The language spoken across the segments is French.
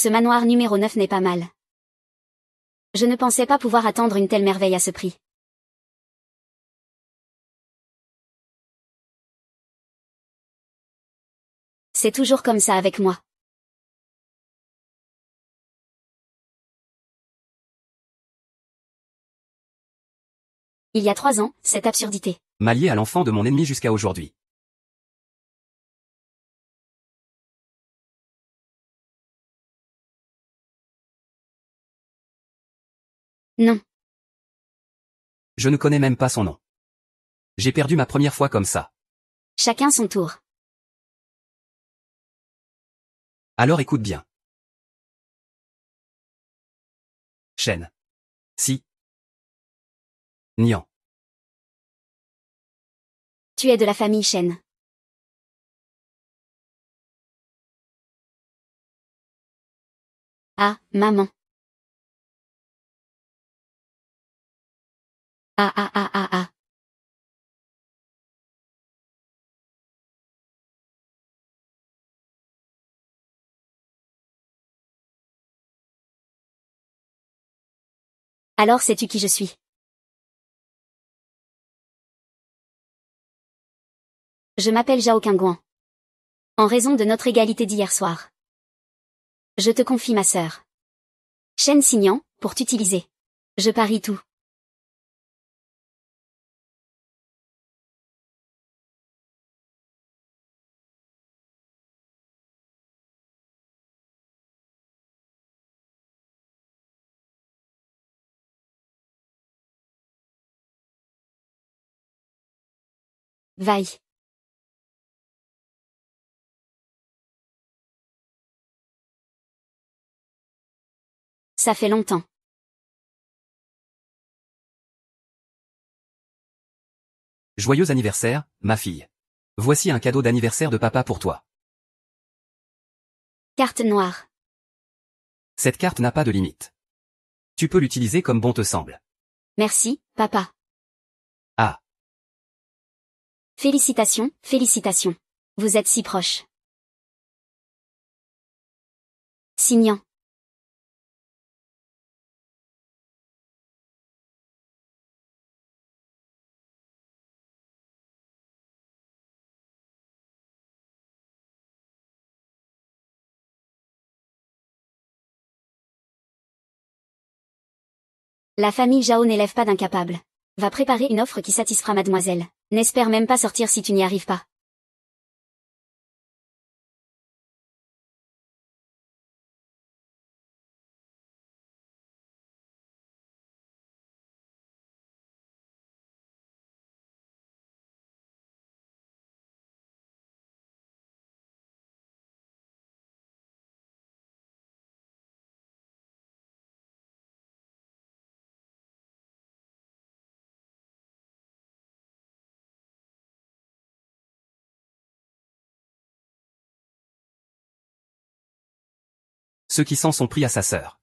Ce manoir numéro 9 n'est pas mal. Je ne pensais pas pouvoir attendre une telle merveille à ce prix. C'est toujours comme ça avec moi. Il y a 3 ans, cette absurdité. M'allier à l'enfant de mon ennemi jusqu'à aujourd'hui. Non. Je ne connais même pas son nom. J'ai perdu ma première fois comme ça. Chacun son tour. Alors écoute bien. Chen. Si. Nian. Tu es de la famille Chen. Ah, maman. Ah ah ah ah ah. Alors sais-tu qui je suis? Je m'appelle Zhao Qingguan. En raison de notre égalité d'hier soir. Je te confie ma sœur. Shen Xingyan, pour t'utiliser. Je parie tout. Vaille. Ça fait longtemps. Joyeux anniversaire, ma fille. Voici un cadeau d'anniversaire de papa pour toi. Carte noire. Cette carte n'a pas de limite. Tu peux l'utiliser comme bon te semble. Merci, papa. Ah. Félicitations, félicitations. Vous êtes si proches. Xingyan. La famille Zhao n'élève pas d'incapables. Va préparer une offre qui satisfera mademoiselle. N'espère même pas sortir si tu n'y arrives pas. Ceux qui s'en sont pris à sa sœur.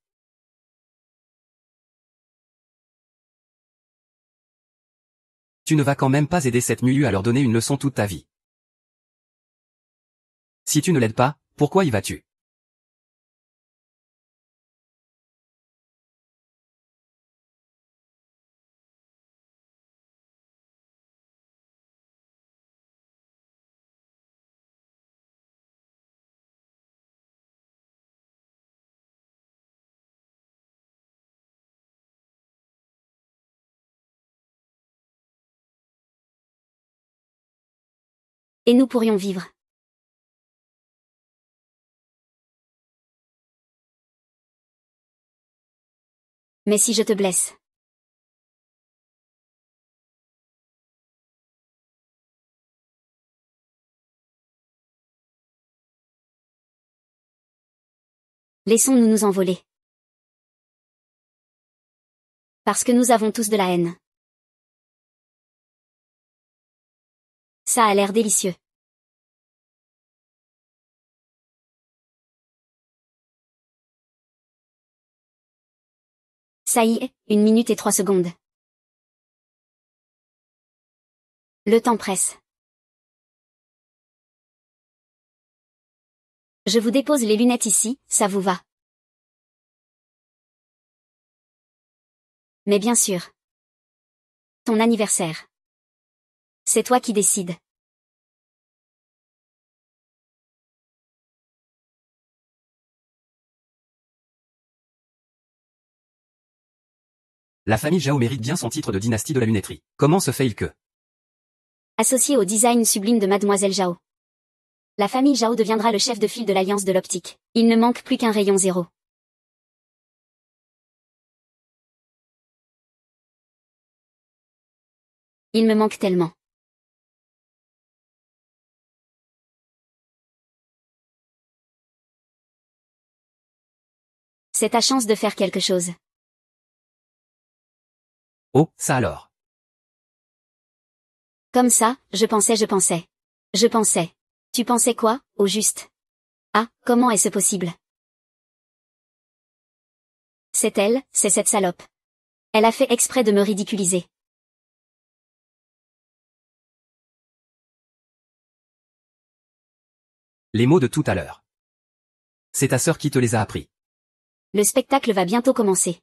Tu ne vas quand même pas aider cette Muyu à leur donner une leçon toute ta vie. Si tu ne l'aides pas, pourquoi y vas-tu? Et nous pourrions vivre. Mais si je te blesse. Laissons-nous nous envoler. Parce que nous avons tous de la haine. Ça a l'air délicieux. Ça y est, 1 minute et 3 secondes. Le temps presse. Je vous dépose les lunettes ici, ça vous va? Mais bien sûr. Ton anniversaire. C'est toi qui décides. La famille Zhao mérite bien son titre de dynastie de la lunetterie. Comment se fait-il que, Associé au design sublime de Mademoiselle Zhao, la famille Zhao deviendra le chef de file de l'alliance de l'optique. Il ne manque plus qu'un rayon zéro. Il me manque tellement. C'est ta chance de faire quelque chose. oh, ça alors. Comme ça, je pensais. Je pensais. Tu pensais quoi, au juste? Ah, comment est-ce possible? C'est elle, c'est cette salope. Elle a fait exprès de me ridiculiser. Les mots de tout à l'heure. C'est ta sœur qui te les a appris. Le spectacle va bientôt commencer.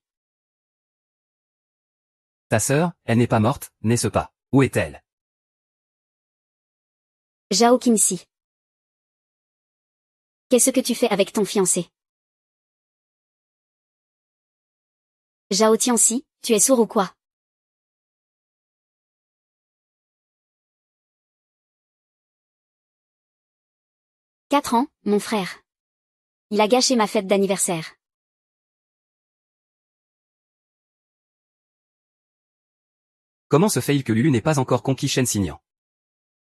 Ta sœur, elle n'est pas morte, n'est-ce pas? Où est-elle? Zhao Qingxi. Qu'est-ce que tu fais avec ton fiancé? Zhao Tianxi, tu es sourd ou quoi? Quatre ans, mon frère. Il a gâché ma fête d'anniversaire. Comment se fait-il que Lulu n'ait pas encore conquis Shen Xingnan?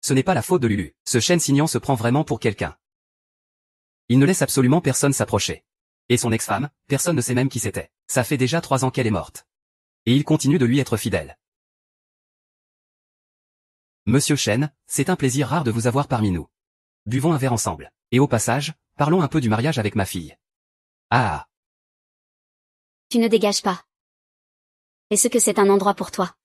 Ce n'est pas la faute de Lulu. Ce Shen Xingnan se prend vraiment pour quelqu'un. Il ne laisse absolument personne s'approcher. Et son ex-femme, personne ne sait même qui c'était. Ça fait déjà 3 ans qu'elle est morte. Et il continue de lui être fidèle. Monsieur Shen, c'est un plaisir rare de vous avoir parmi nous. Buvons un verre ensemble. Et au passage, parlons un peu du mariage avec ma fille. Ah. Tu ne dégages pas. Est-ce que c'est un endroit pour toi?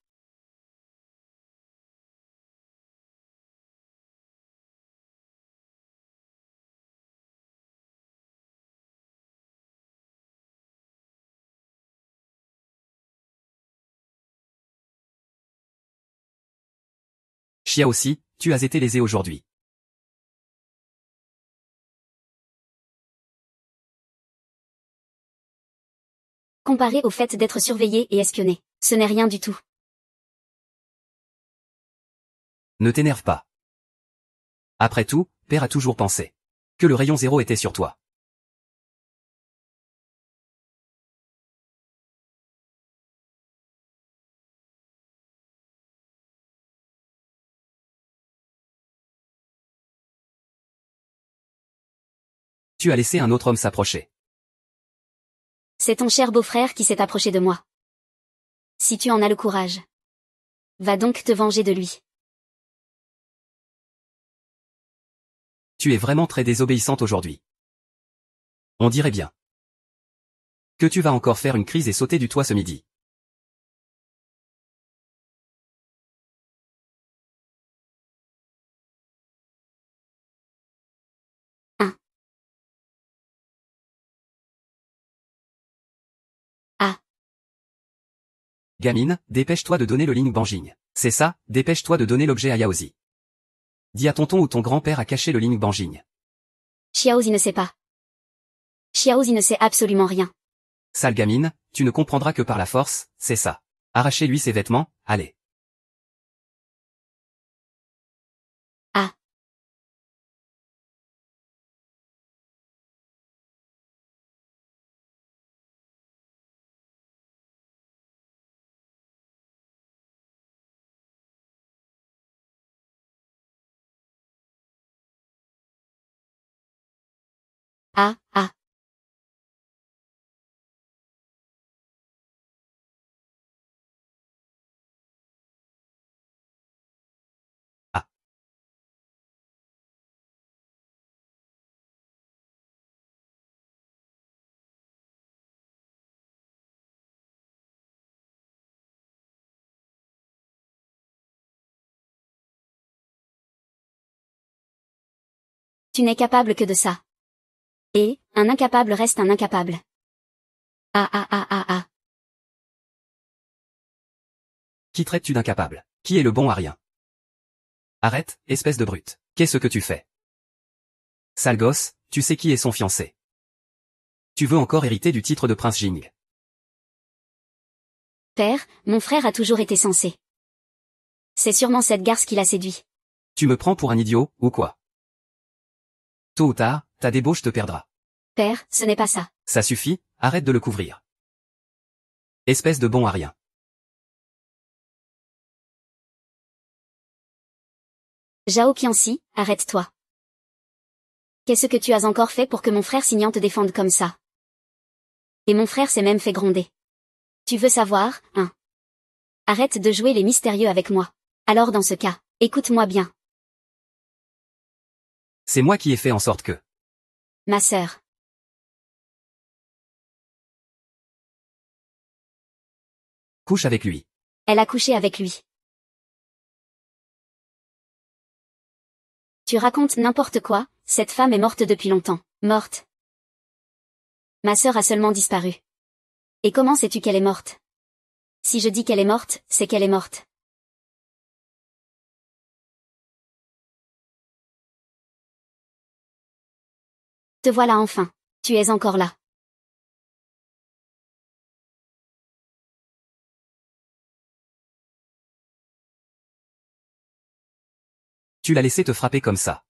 Chia aussi, tu as été lésé aujourd'hui. Comparé au fait d'être surveillé et espionné, ce n'est rien du tout. Ne t'énerve pas. Après tout, Père a toujours pensé que le rayon zéro était sur toi. Tu as laissé un autre homme s'approcher. C'est ton cher beau-frère qui s'est approché de moi. Si tu en as le courage. Va donc te venger de lui. Tu es vraiment très désobéissante aujourd'hui. On dirait bien que tu vas encore faire une crise et sauter du toit ce midi. Ah. Ah. Gamine, dépêche-toi de donner le Ling Banjing. C'est ça, dépêche-toi de donner l'objet à Yaozi. Dis à tonton où ton grand-père a caché le Ling Banjing. Xiaozi ne sait pas. Xiaozi ne sait absolument rien. Sale gamine, tu ne comprendras que par la force, c'est ça. Arrachez-lui ses vêtements, allez. Ah. Ah, ah. Ah. Tu n'es capable que de ça. Et, un incapable reste un incapable. Ah ah ah ah ah. Qui traites-tu d'incapable? Qui est le bon à rien? Arrête, espèce de brute. Qu'est-ce que tu fais? Sale gosse, tu sais qui est son fiancé. Tu veux encore hériter du titre de prince Jing. Père, mon frère a toujours été sensé. C'est sûrement cette garce qui l'a séduit. Tu me prends pour un idiot, ou quoi? Tôt ou tard, ta débauche te perdra. Père, ce n'est pas ça. Ça suffit, arrête de le couvrir. Espèce de bon à rien. Zhao Qianxi, arrête-toi. Qu'est-ce que tu as encore fait pour que mon frère Signan te défende comme ça? Et mon frère s'est même fait gronder. Tu veux savoir, hein? Arrête de jouer les mystérieux avec moi. Alors dans ce cas, écoute-moi bien. C'est moi qui ai fait en sorte que... Ma sœur. Couche avec lui. Elle a couché avec lui. Tu racontes n'importe quoi, cette femme est morte depuis longtemps. Morte. Ma sœur a seulement disparu. Et comment sais-tu qu'elle est morte? Si je dis qu'elle est morte, c'est qu'elle est morte. Te voilà enfin. Tu es encore là. Tu l'as laissé te frapper comme ça.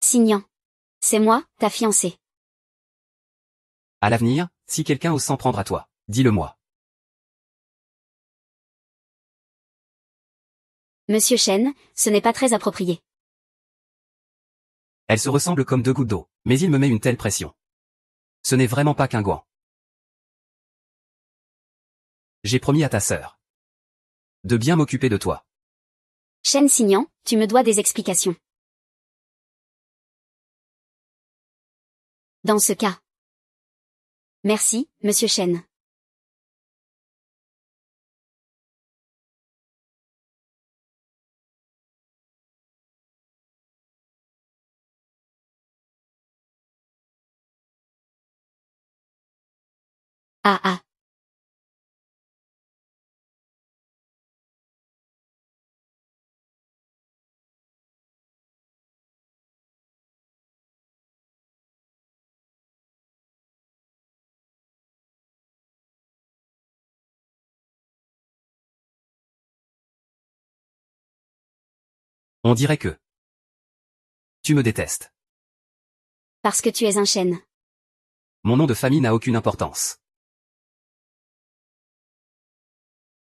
Signan. C'est moi, ta fiancée. À l'avenir, si quelqu'un ose s'en prendre à toi, dis-le-moi. Monsieur Chen, ce n'est pas très approprié. Elle se ressemble comme deux gouttes d'eau, mais il me met une telle pression. Ce n'est vraiment pas qu'un gant. J'ai promis à ta sœur de bien m'occuper de toi. Chen Signan, tu me dois des explications. Dans ce cas. Merci, Monsieur Chen. Ah ah. On dirait que tu me détestes. Parce que tu es un Chen. Mon nom de famille n'a aucune importance.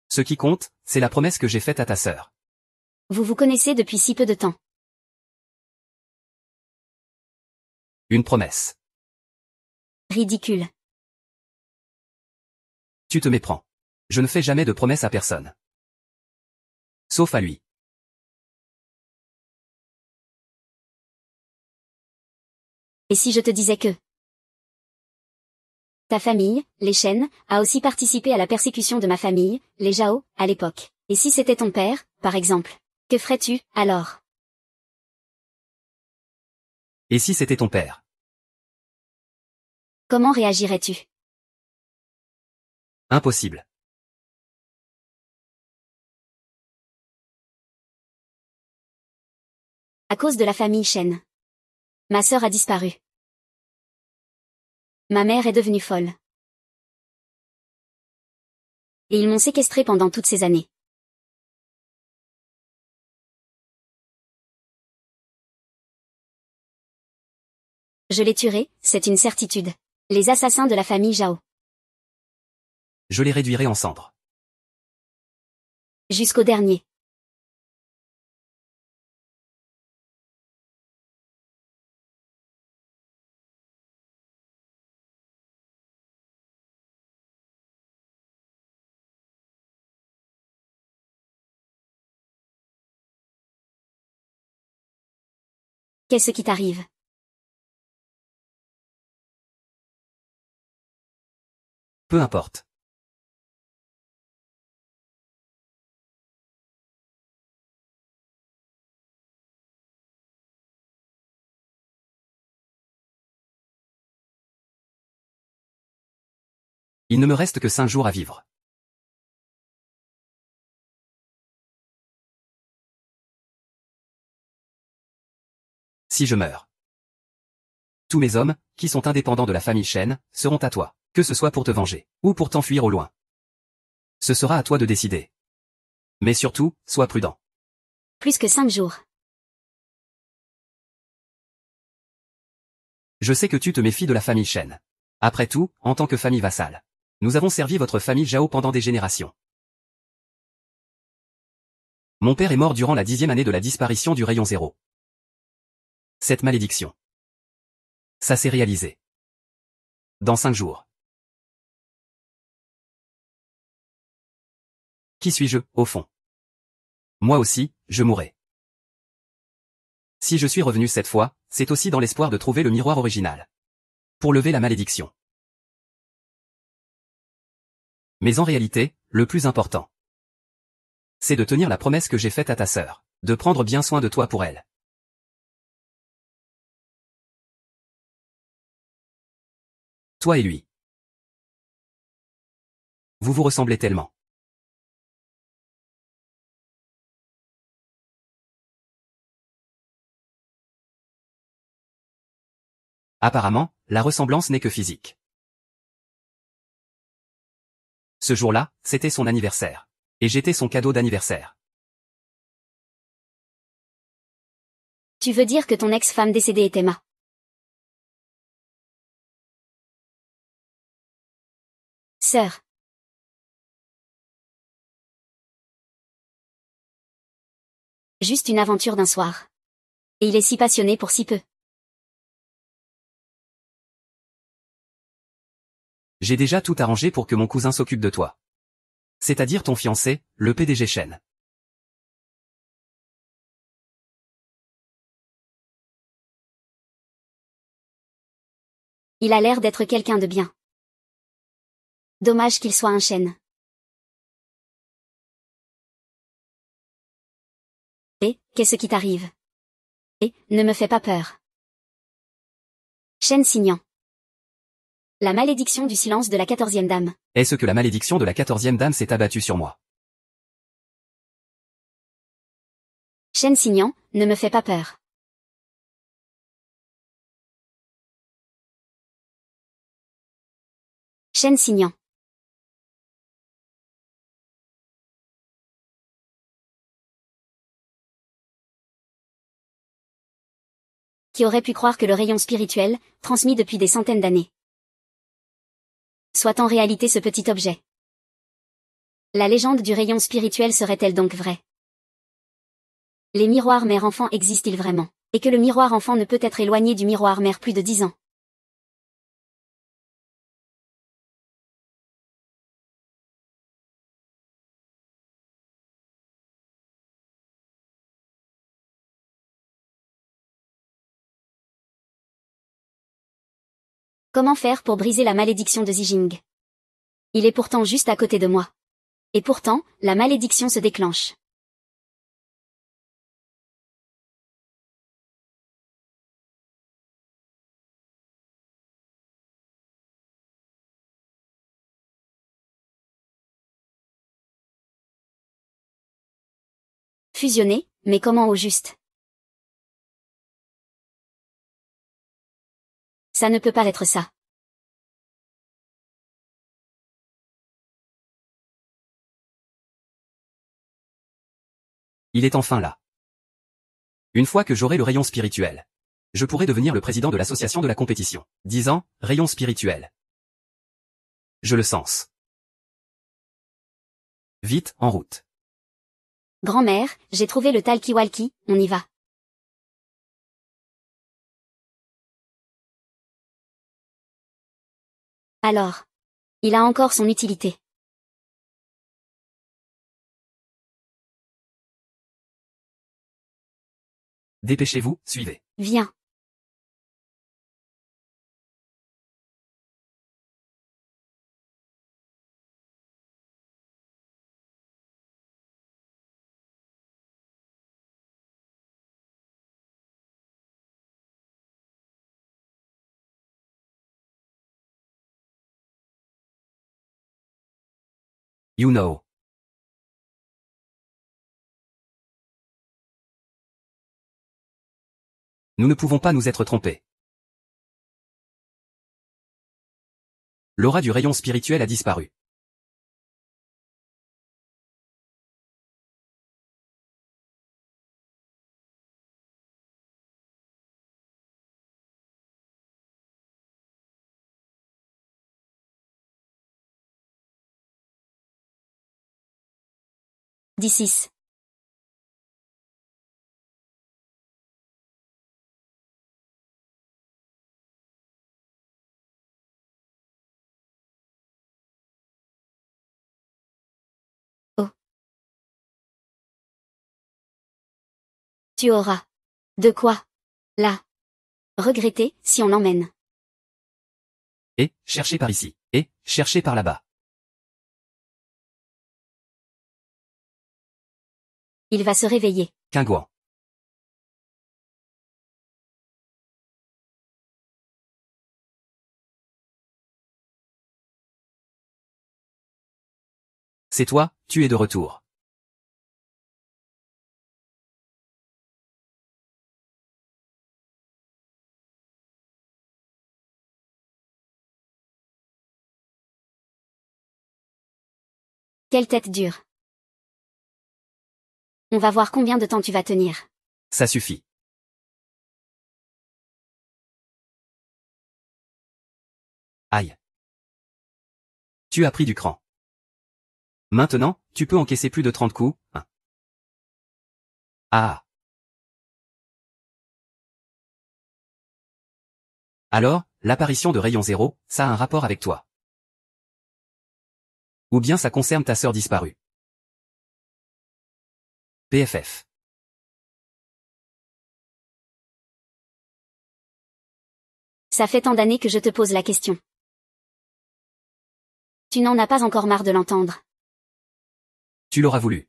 Ce qui compte, c'est la promesse que j'ai faite à ta sœur. Vous vous connaissez depuis si peu de temps. Une promesse. Ridicule. Tu te méprends. Je ne fais jamais de promesse à personne. Sauf à lui. Et si je te disais que ta famille, les Chen, a aussi participé à la persécution de ma famille, les Zhao, à l'époque. Et si c'était ton père, par exemple, que ferais-tu, alors? Et si c'était ton père? Comment réagirais-tu? Impossible. À cause de la famille Chen. Ma sœur a disparu. Ma mère est devenue folle. Et ils m'ont séquestrée pendant toutes ces années. Je les tuerai, c'est une certitude. Les assassins de la famille Zhao. Je les réduirai en cendres. Jusqu'au dernier. Qu'est-ce qui t'arrive? Peu importe. Il ne me reste que 5 jours à vivre. Si je meurs, tous mes hommes, qui sont indépendants de la famille Shen, seront à toi, que ce soit pour te venger, ou pour t'enfuir au loin. Ce sera à toi de décider. Mais surtout, sois prudent. Plus que 5 jours. Je sais que tu te méfies de la famille Shen. Après tout, en tant que famille vassale, nous avons servi votre famille Zhao pendant des générations. Mon père est mort durant la 10e année de la disparition du rayon zéro. Cette malédiction. Ça s'est réalisé. Dans 5 jours. Qui suis-je, au fond? Moi aussi, je mourrai. Si je suis revenu cette fois, c'est aussi dans l'espoir de trouver le miroir original. Pour lever la malédiction. Mais en réalité, le plus important, c'est de tenir la promesse que j'ai faite à ta sœur, de prendre bien soin de toi pour elle. Toi et lui. Vous vous ressemblez tellement. Apparemment, la ressemblance n'est que physique. Ce jour-là, c'était son anniversaire. Et j'étais son cadeau d'anniversaire. Tu veux dire que ton ex-femme décédée était ma sœur? Juste une aventure d'un soir. Et il est si passionné pour si peu. J'ai déjà tout arrangé pour que mon cousin s'occupe de toi. C'est-à-dire ton fiancé, le PDG Shen. Il a l'air d'être quelqu'un de bien. Dommage qu'il soit un chêne. Et, qu'est-ce qui t'arrive? Et, ne me fais pas peur. Chêne signant. La malédiction du silence de la 14e dame. Est-ce que la malédiction de la 14e dame s'est abattue sur moi? Chêne signant, ne me fais pas peur. Chêne signant. Qui aurait pu croire que le rayon spirituel, transmis depuis des centaines d'années, soit en réalité ce petit objet? La légende du rayon spirituel serait-elle donc vraie? Les miroirs mère-enfant existent-ils vraiment? Et que le miroir enfant ne peut être éloigné du miroir mère plus de 10 ans? Comment faire pour briser la malédiction de Zijing? Il est pourtant juste à côté de moi. Et pourtant, la malédiction se déclenche. Fusionner, mais comment au juste? Ça ne peut pas être ça. Il est enfin là. Une fois que j'aurai le rayon spirituel, je pourrai devenir le président de l'association de la compétition. 10 ans, rayon spirituel. Je le sens. Vite, en route. Grand-mère, j'ai trouvé le talkie-walkie, on y va. Alors. Il a encore son utilité. Dépêchez-vous, suivez. Viens. You know. Nous ne pouvons pas nous être trompés. L'aura du rayon spirituel a disparu. D6. Oh. Tu auras. De quoi? Là. Regretter, si on l'emmène. Et, cherchez par ici. Et, cherchez par là-bas. Il va se réveiller. Quingouan. C'est toi, tu es de retour. Quelle tête dure. On va voir combien de temps tu vas tenir. Ça suffit. Aïe. Tu as pris du cran. Maintenant, tu peux encaisser plus de 30 coups, hein. Ah. Alors, l'apparition de Rayon Zéro, ça a un rapport avec toi. Ou bien ça concerne ta sœur disparue. PFF. Ça fait tant d'années que je te pose la question. Tu n'en as pas encore marre de l'entendre. Tu l'auras voulu.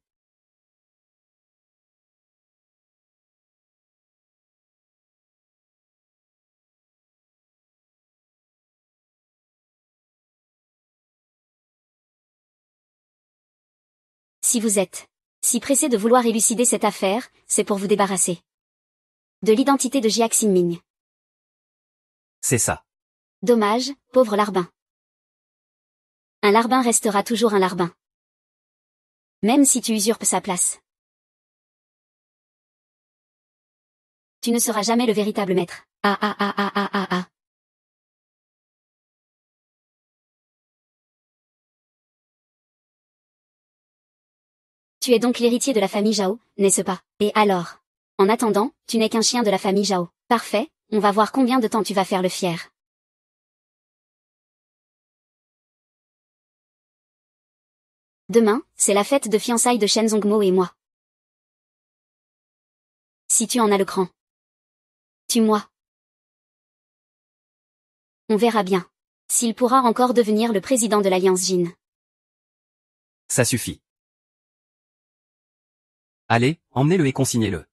Si vous êtes si pressé de vouloir élucider cette affaire, c'est pour vous débarrasser de l'identité de Jiax Ming. C'est ça. Dommage, pauvre larbin. Un larbin restera toujours un larbin. Même si tu usurpes sa place. Tu ne seras jamais le véritable maître. Ah ah ah ah ah ah ah. Tu es donc l'héritier de la famille Zhao, n'est-ce pas? Et alors? En attendant, tu n'es qu'un chien de la famille Zhao. Parfait, on va voir combien de temps tu vas faire le fier. Demain, c'est la fête de fiançailles de Shen Zongmo et moi. Si tu en as le cran. Tue-moi. On verra bien. S'il pourra encore devenir le président de l'Alliance Jin. Ça suffit. Allez, emmenez-le et consignez-le.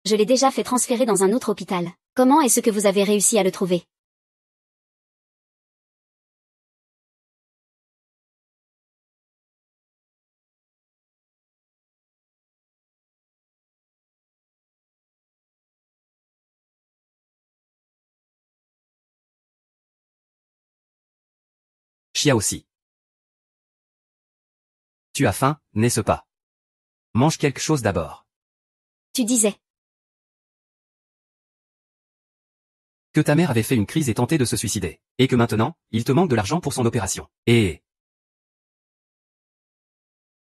Je l'ai déjà fait transférer dans un autre hôpital. Comment est-ce que vous avez réussi à le trouver? Chia aussi. Tu as faim, n'est-ce pas? Mange quelque chose d'abord. Tu disais. Que ta mère avait fait une crise et tenté de se suicider. Et que maintenant, il te manque de l'argent pour son opération. Et...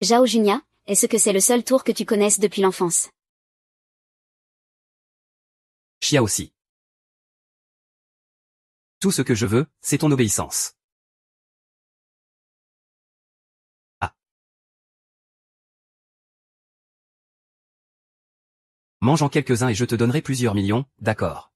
Zhao Junia, est-ce que c'est le seul tour que tu connaisses depuis l'enfance? Chia aussi. Tout ce que je veux, c'est ton obéissance. Ah. Mange-en quelques-uns et je te donnerai plusieurs millions, d'accord.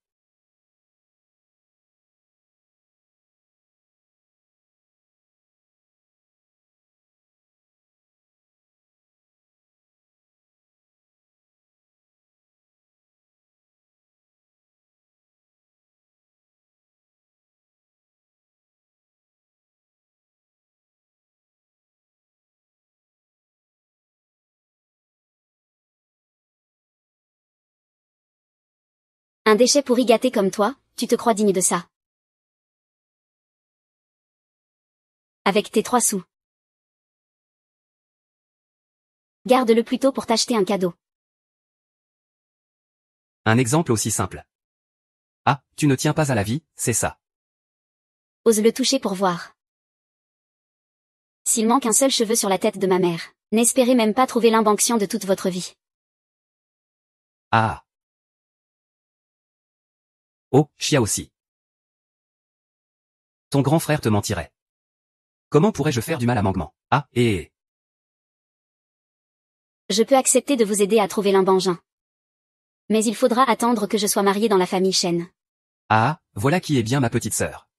Un déchet pourri gâté comme toi, tu te crois digne de ça? Avec tes 3 sous. Garde-le plutôt pour t'acheter un cadeau. Un exemple aussi simple. Ah, tu ne tiens pas à la vie, c'est ça. Ose le toucher pour voir. S'il manque un seul cheveu sur la tête de ma mère, n'espérez même pas trouver l'imbanction de toute votre vie. Ah. Oh, Chia aussi. Ton grand frère te mentirait. Comment pourrais-je faire du mal à Mangman? Ah, et... Je peux accepter de vous aider à trouver l'imbangin. Mais il faudra attendre que je sois mariée dans la famille Shen. Ah, voilà qui est bien ma petite sœur.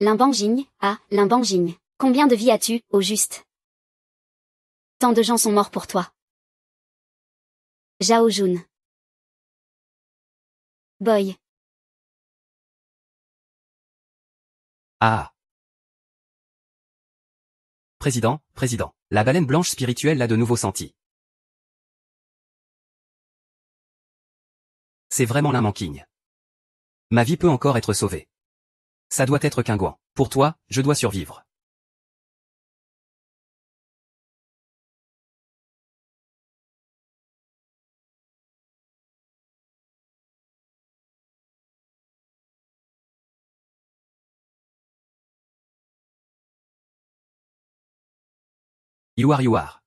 Limbangjing, ah, Limbangjing. Combien de vies as-tu, au juste? Tant de gens sont morts pour toi. Zhao Jun. Boy. Ah. Président, la baleine blanche spirituelle l'a de nouveau senti. C'est vraiment l'immanquigne. Ma vie peut encore être sauvée. Ça doit être qu'un gouan. Pour toi, je dois survivre. You are.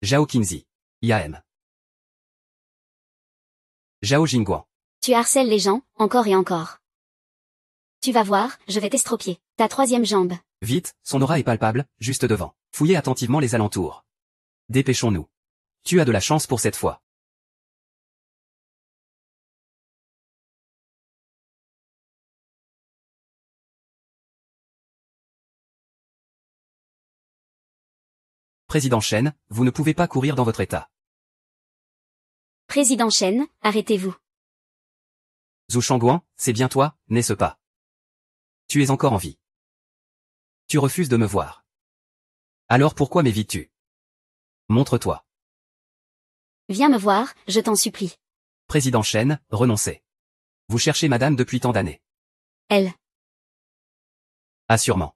Zhao Qingzi. Yaem. Zhao Jingguan. Tu harcèles les gens, encore et encore. Tu vas voir, je vais t'estropier. Ta 3e jambe. Vite, son aura est palpable, juste devant. Fouillez attentivement les alentours. Dépêchons-nous. Tu as de la chance pour cette fois. Président Shen, vous ne pouvez pas courir dans votre état. Président Shen, arrêtez-vous. Zhu Shangguan, c'est bien toi, n'est-ce pas? Tu es encore en vie. Tu refuses de me voir. Alors pourquoi m'évites-tu? Montre-toi. Viens me voir, je t'en supplie. Président Shen, renoncez. Vous cherchez madame depuis tant d'années. Elle. Ah sûrement.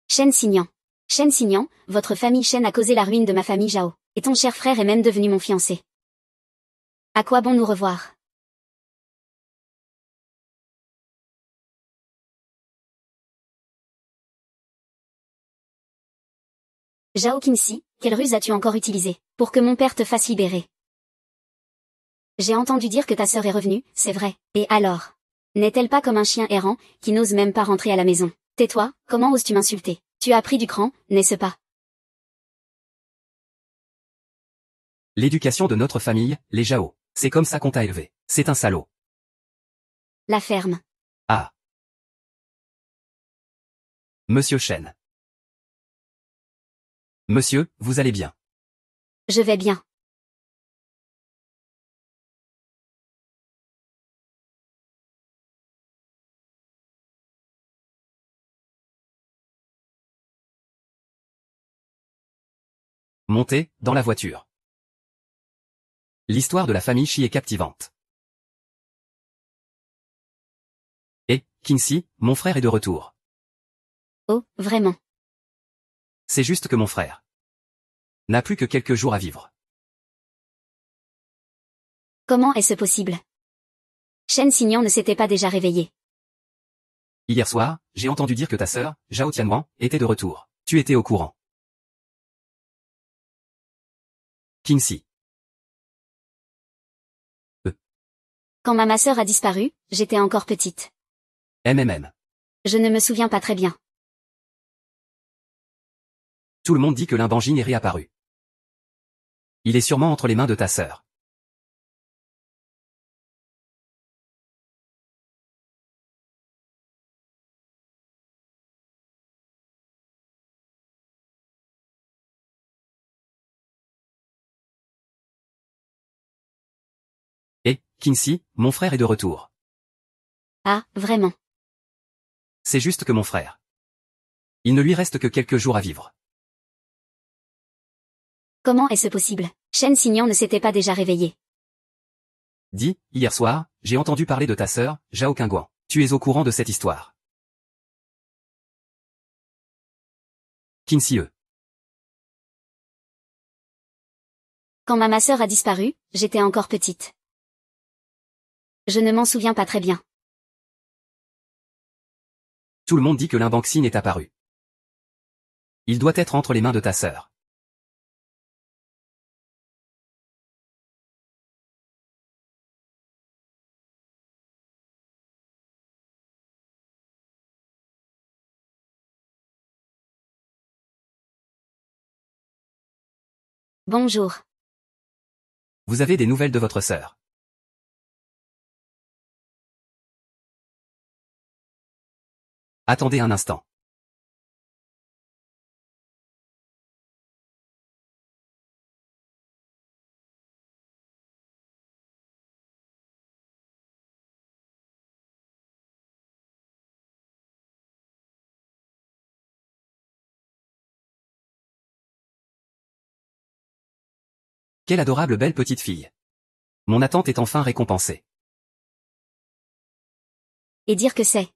Shen Signan. Shen Signan, votre famille Shen a causé la ruine de ma famille Zhao. Et ton cher frère est même devenu mon fiancé. À quoi bon nous revoir? Zhao Qingxi, quelle ruse as-tu encore utilisée, pour que mon père te fasse libérer? J'ai entendu dire que ta sœur est revenue, c'est vrai. Et alors? N'est-elle pas comme un chien errant, qui n'ose même pas rentrer à la maison? Tais-toi, comment oses-tu m'insulter? Tu as pris du cran, n'est-ce pas? L'éducation de notre famille, les Zhao. C'est comme ça qu'on t'a élevé. C'est un salaud. La ferme. Ah. Monsieur Shen. Monsieur, vous allez bien. Je vais bien. Montez, dans la voiture. L'histoire de la famille Shi est captivante. Et, Kinsey, mon frère est de retour. Oh, vraiment. C'est juste que mon frère n'a plus que quelques jours à vivre. Comment est-ce possible? Shen Xinyan ne s'était pas déjà réveillé. Hier soir, j'ai entendu dire que ta sœur, Zhao Tianwan, était de retour. Tu étais au courant. Kinsey. Quand ma sœur a disparu, j'étais encore petite. MMM. Je ne me souviens pas très bien. Tout le monde dit que Limbanjin est réapparu. Il est sûrement entre les mains de ta sœur. Et, Kinsey, mon frère est de retour. Ah, vraiment. C'est juste que mon frère. Il ne lui reste que quelques jours à vivre. Comment est-ce possible? Shen Xinyan ne s'était pas déjà réveillé. Dis, hier soir, j'ai entendu parler de ta sœur, Zhao Qingguan. Tu es au courant de cette histoire. Kinsey. Quand ma sœur a disparu, j'étais encore petite. Je ne m'en souviens pas très bien. Tout le monde dit que Limbanxin est apparu. Il doit être entre les mains de ta sœur. Bonjour. Vous avez des nouvelles de votre sœur? Attendez un instant. Quelle adorable belle petite fille. Mon attente est enfin récompensée. Et dire que c'est.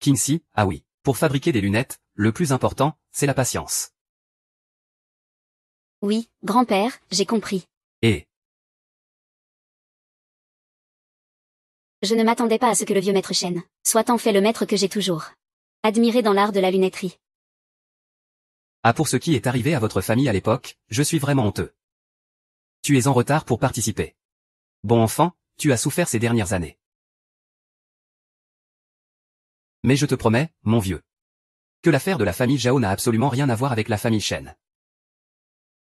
Kinsey, ah oui. Pour fabriquer des lunettes, le plus important, c'est la patience. Oui, grand-père, j'ai compris. Et, Je ne m'attendais pas à ce que le vieux maître Shen soit en fait le maître que j'ai toujours admiré dans l'art de la lunetterie. ah pour ce qui est arrivé à votre famille à l'époque, je suis vraiment honteux. Tu es en retard pour participer. Bon enfant, tu as souffert ces dernières années. Mais je te promets, mon vieux, que l'affaire de la famille Zhao n'a absolument rien à voir avec la famille Shen.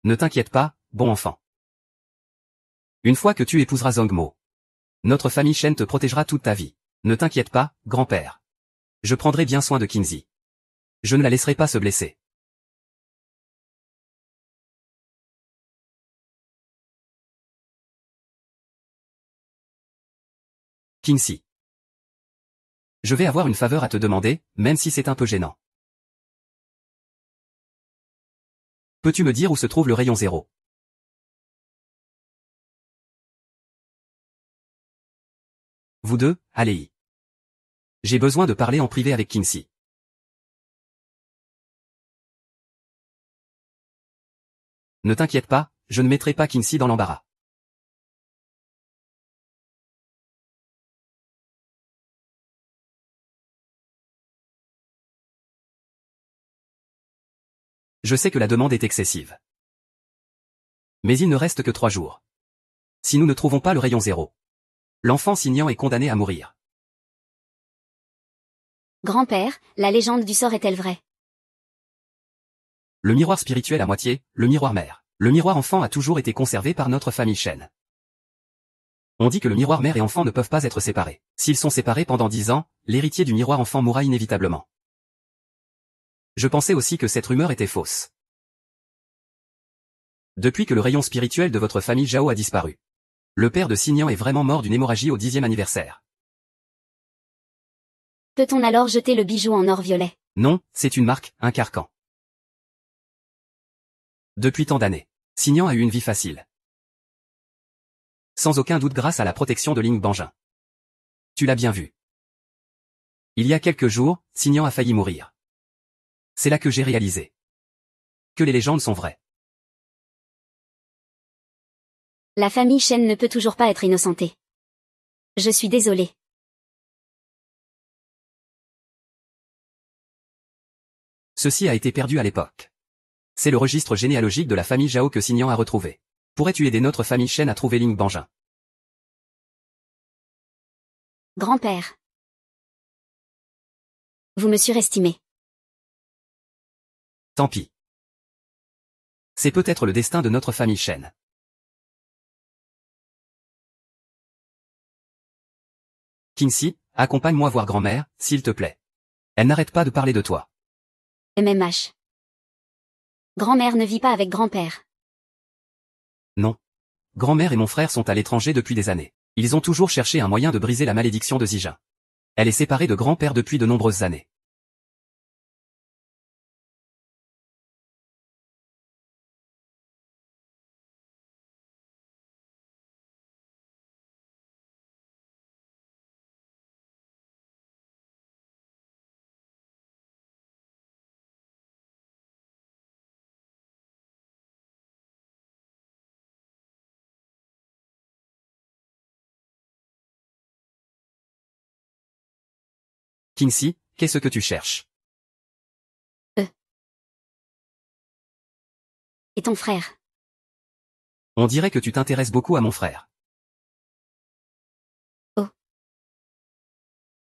Ne t'inquiète pas, bon enfant. Une fois que tu épouseras Zhongmo, notre famille Shen te protégera toute ta vie. Ne t'inquiète pas, grand-père. Je prendrai bien soin de Kinsey. Je ne la laisserai pas se blesser. Kinsey. Je vais avoir une faveur à te demander, même si c'est un peu gênant. Peux-tu me dire où se trouve le rayon 0? Vous deux, allez-y. J'ai besoin de parler en privé avec Kinsey. Ne t'inquiète pas, je ne mettrai pas Kinsey dans l'embarras. Je sais que la demande est excessive. Mais il ne reste que 3 jours. Si nous ne trouvons pas le rayon 0, l'enfant Xinyan est condamné à mourir. Grand-père, la légende du sort est-elle vraie? Le miroir spirituel à moitié, le miroir mère. Le miroir enfant a toujours été conservé par notre famille Shen. On dit que le miroir mère et enfant ne peuvent pas être séparés. S'ils sont séparés pendant 10 ans, l'héritier du miroir enfant mourra inévitablement. Je pensais aussi que cette rumeur était fausse. Depuis que le rayon spirituel de votre famille Zhao a disparu, le père de Xinyan est vraiment mort d'une hémorragie au 10e anniversaire. Peut-on alors jeter le bijou en or violet? Non, c'est une marque, un carcan. Depuis tant d'années, Signan a eu une vie facile. Sans aucun doute grâce à la protection de Ling Bangin. Tu l'as bien vu. Il y a quelques jours, Signan a failli mourir. C'est là que j'ai réalisé que les légendes sont vraies. La famille Shen ne peut toujours pas être innocentée. Je suis désolée. Ceci a été perdu à l'époque. C'est le registre généalogique de la famille Zhao que Signan a retrouvé. Pourrais-tu aider notre famille Shen à trouver Ling Bangin? Grand-père. Vous me surestimez. Tant pis. C'est peut-être le destin de notre famille Shen. Kingxi, accompagne-moi voir grand-mère, s'il te plaît. Elle n'arrête pas de parler de toi. MMH. Grand-mère ne vit pas avec grand-père. Non. Grand-mère et mon frère sont à l'étranger depuis des années. Ils ont toujours cherché un moyen de briser la malédiction de Zijin. Elle est séparée de grand-père depuis de nombreuses années. Kingxi, qu'est-ce que tu cherches? Et ton frère? On dirait que tu t'intéresses beaucoup à mon frère.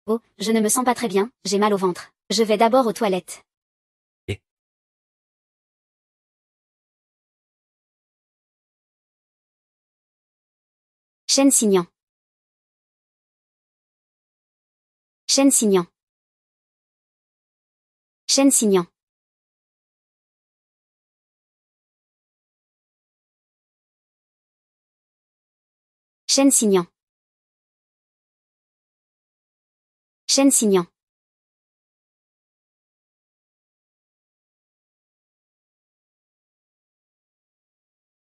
Oh, je ne me sens pas très bien, j'ai mal au ventre. Je vais d'abord aux toilettes. Et Shen Signan. Shen Signan. Shen Signan. Shen Signan. Shen Signan.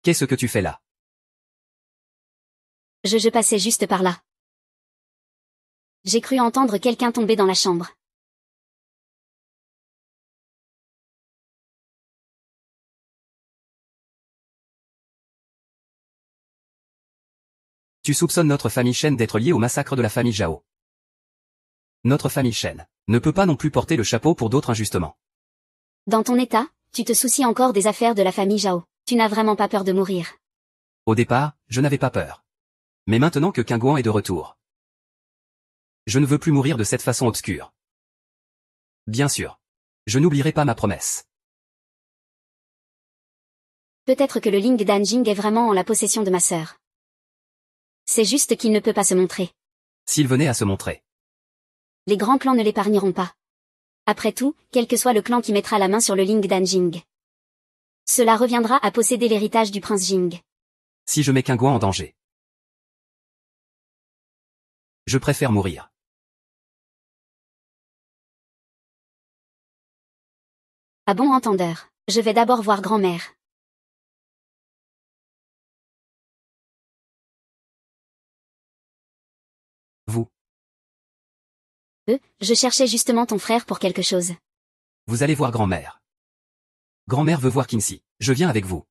qu'est-ce que tu fais là? Je passais juste par là. J'ai cru entendre quelqu'un tomber dans la chambre. Tu soupçonnes notre famille Shen d'être liée au massacre de la famille Zhao. Notre famille Shen ne peut pas non plus porter le chapeau pour d'autres injustement. Dans ton état, tu te soucies encore des affaires de la famille Zhao. Tu n'as vraiment pas peur de mourir. Au départ, je n'avais pas peur. Mais maintenant que Qingguan est de retour, je ne veux plus mourir de cette façon obscure. Bien sûr. Je n'oublierai pas ma promesse. Peut-être que le Ling Danjing est vraiment en la possession de ma sœur. C'est juste qu'il ne peut pas se montrer. S'il venait à se montrer. Les grands clans ne l'épargneront pas. Après tout, quel que soit le clan qui mettra la main sur le Ling Danjing, cela reviendra à posséder l'héritage du prince Jing. Si je mets Qingguan en danger, je préfère mourir. À bon entendeur, je vais d'abord voir grand-mère. Vous. Je cherchais justement ton frère pour quelque chose. Vous allez voir grand-mère. Grand-mère veut voir Kingxi. Je viens avec vous.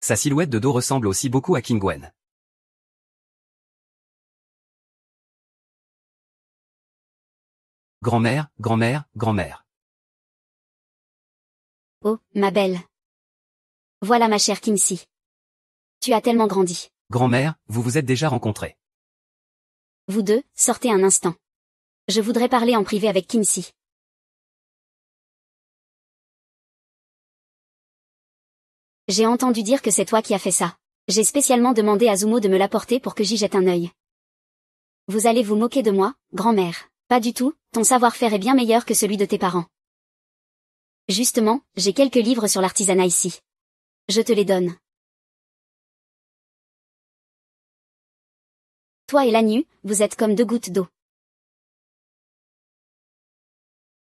Sa silhouette de dos ressemble aussi beaucoup à Qingguan. Grand-mère, grand-mère, grand-mère. Oh, ma belle. Voilà ma chère Kingxi. Tu as tellement grandi. Grand-mère, vous vous êtes déjà rencontrés. Vous deux, sortez un instant. Je voudrais parler en privé avec Kingxi. J'ai entendu dire que c'est toi qui as fait ça. J'ai spécialement demandé à Zumo de me l'apporter pour que j'y jette un œil. Vous allez vous moquer de moi, grand-mère. Pas du tout, ton savoir-faire est bien meilleur que celui de tes parents. Justement, j'ai quelques livres sur l'artisanat ici. Je te les donne. Toi et Lannu, vous êtes comme deux gouttes d'eau.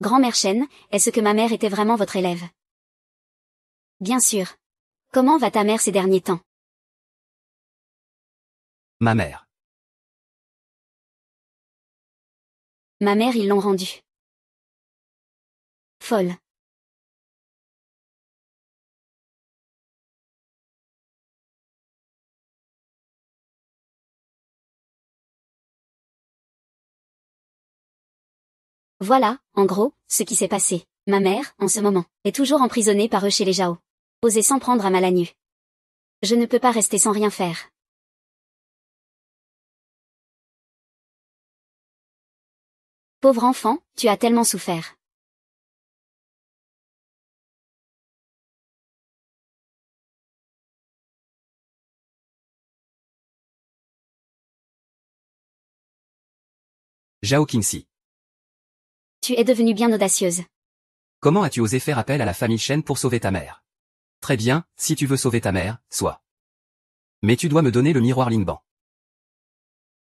Grand-mère Chen, est-ce que ma mère était vraiment votre élève? Bien sûr. Comment va ta mère ces derniers temps? Ma mère. Ma mère ils l'ont rendue folle. Voilà, en gros, ce qui s'est passé. Ma mère, en ce moment, est toujours emprisonnée par eux chez les Jao. Osez s'en prendre à ma Lannu. Je ne peux pas rester sans rien faire. Pauvre enfant, tu as tellement souffert. Zhao Qingxi. Tu es devenue bien audacieuse. Comment as-tu osé faire appel à la famille Shen pour sauver ta mère? Très bien, si tu veux sauver ta mère, sois. Mais tu dois me donner le miroir Lingban.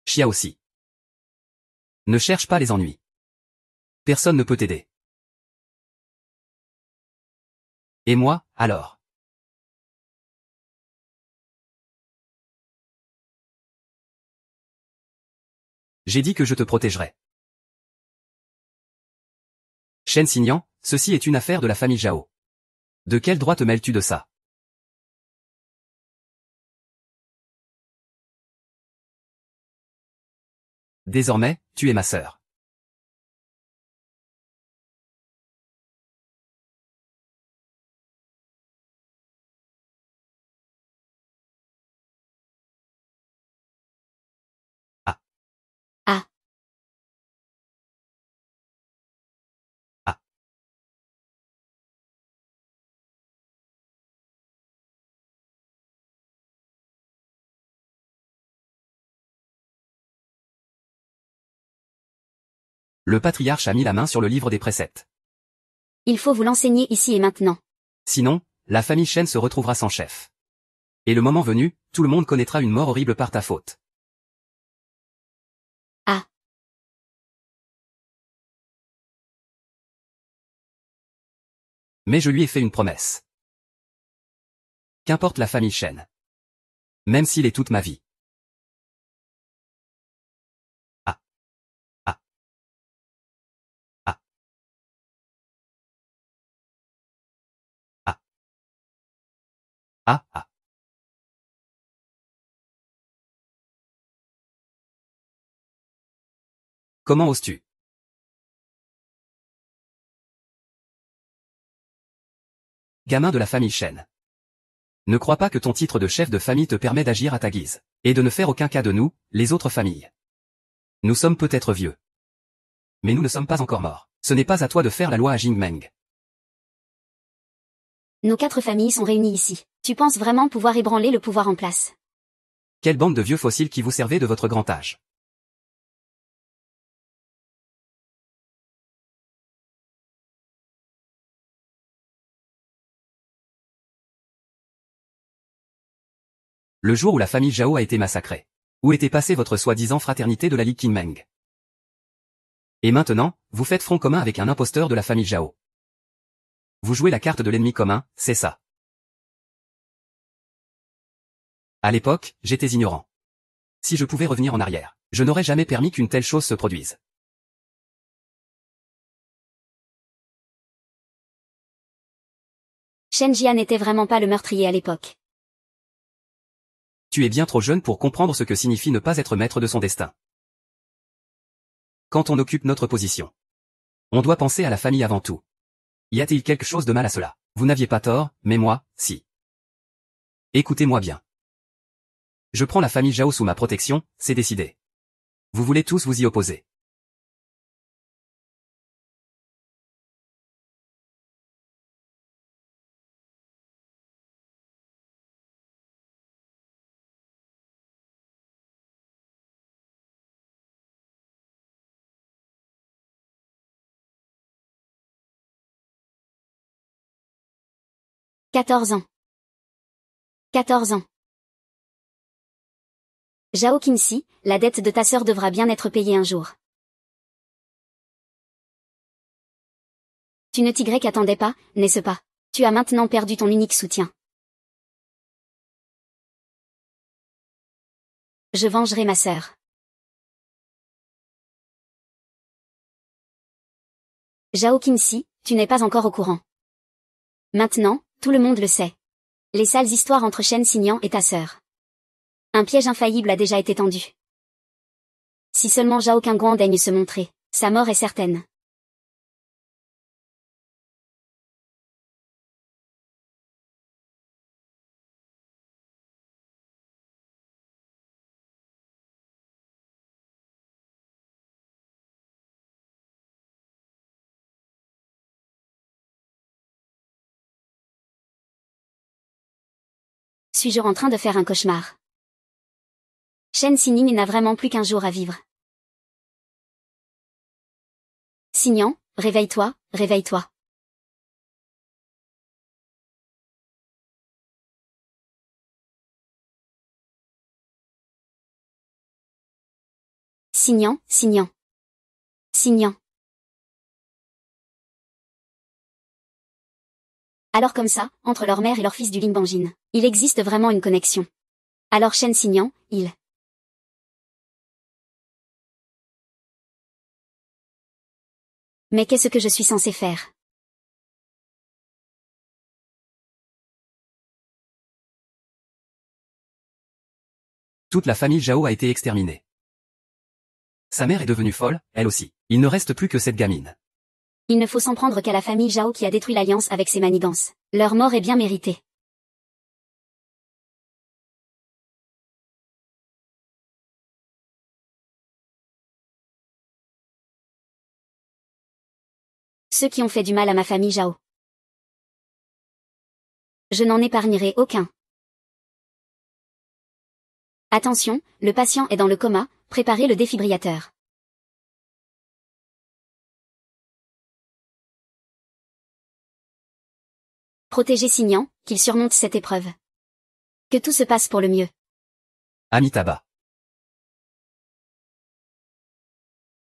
Xia aussi. Ne cherche pas les ennuis. Personne ne peut t'aider. Et moi, alors? J'ai dit que je te protégerais. Shen Xinyan, ceci est une affaire de la famille Zhao. De quel droit te mêles-tu de ça? Désormais, tu es ma sœur. Ah, Ah, ah. Le patriarche a mis la main sur le livre des préceptes. il faut vous l'enseigner ici et maintenant. Sinon, la famille Shen se retrouvera sans chef. Et le moment venu, tout le monde connaîtra une mort horrible par ta faute. Ah, Mais je lui ai fait une promesse. Qu'importe la famille Shen. Même s'il est toute ma vie. Ah, ah, ah, ah, ah, ah. Comment oses-tu? Gamin de la famille Shen. Ne crois pas que ton titre de chef de famille te permet d'agir à ta guise. Et de ne faire aucun cas de nous, les autres familles. Nous sommes peut-être vieux. Mais nous ne sommes pas encore morts. Ce n'est pas à toi de faire la loi à Jingmeng. nos 4 familles sont réunies ici. Tu penses vraiment pouvoir ébranler le pouvoir en place? Quelle bande de vieux fossiles qui vous servez de votre grand âge. Le jour où la famille Zhao a été massacrée. Où était passée votre soi-disant fraternité de la Ligue Qingmeng? Et maintenant, vous faites front commun avec un imposteur de la famille Zhao. Vous jouez la carte de l'ennemi commun, c'est ça. À l'époque, j'étais ignorant. Si je pouvais revenir en arrière, je n'aurais jamais permis qu'une telle chose se produise. Shen Jia n'était vraiment pas le meurtrier à l'époque. Tu es bien trop jeune pour comprendre ce que signifie ne pas être maître de son destin. Quand on occupe notre position, on doit penser à la famille avant tout. Y a-t-il quelque chose de mal à cela? Vous n'aviez pas tort, mais moi, si. Écoutez-moi bien. Je prends la famille Zhao sous ma protection, c'est décidé. Vous voulez tous vous y opposer. « 14 ans. 14 ans. Zhao Qinxi, la dette de ta sœur devra bien être payée un jour. Tu ne t'y attendais pas, n'est-ce pas? Tu as maintenant perdu ton unique soutien. Je vengerai ma sœur. Zhao Qinxi, tu n'es pas encore au courant. Maintenant, tout le monde le sait. Les sales histoires entre Shen Xinyan et ta sœur. Un piège infaillible a déjà été tendu. Si seulement Zhao Qingguan daigne se montrer, sa mort est certaine. Suis-je en train de faire un cauchemar? Shen Xinyin n'a vraiment plus qu'un jour à vivre. Xinyan, réveille-toi, réveille-toi. Xinyan, Xinyan. Xinyan. Alors comme ça, entre leur mère et leur fils du Lingbanjin, il existe vraiment une connexion. Alors Shen Xinyan, il... Mais qu'est-ce que je suis censé faire? Toute la famille Zhao a été exterminée. Sa mère est devenue folle, elle aussi. Il ne reste plus que cette gamine. Il ne faut s'en prendre qu'à la famille Zhao qui a détruit l'alliance avec ses manigances. Leur mort est bien méritée. Ceux qui ont fait du mal à ma famille Zhao. Je n'en épargnerai aucun. Attention, le patient est dans le coma, préparez le défibrillateur. Protégez Xinyan, qu'il surmonte cette épreuve. Que tout se passe pour le mieux. Amitabha.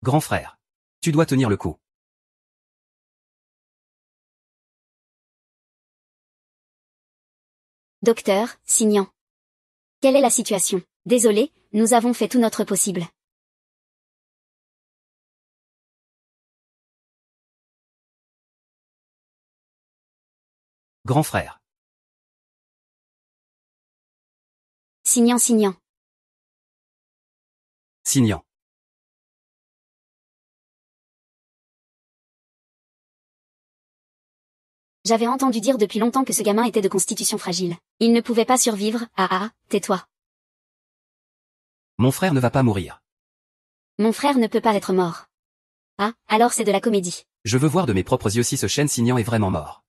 Grand frère. Tu dois tenir le coup. Docteur, Xinyan. Quelle est la situation? Désolé, nous avons fait tout notre possible. Grand frère. Xinyan, Xinyan. Xinyan. J'avais entendu dire depuis longtemps que ce gamin était de constitution fragile. Il ne pouvait pas survivre, tais-toi. Mon frère ne va pas mourir. Mon frère ne peut pas être mort. Ah, alors c'est de la comédie. Je veux voir de mes propres yeux si ce Shen Xinyan est vraiment mort.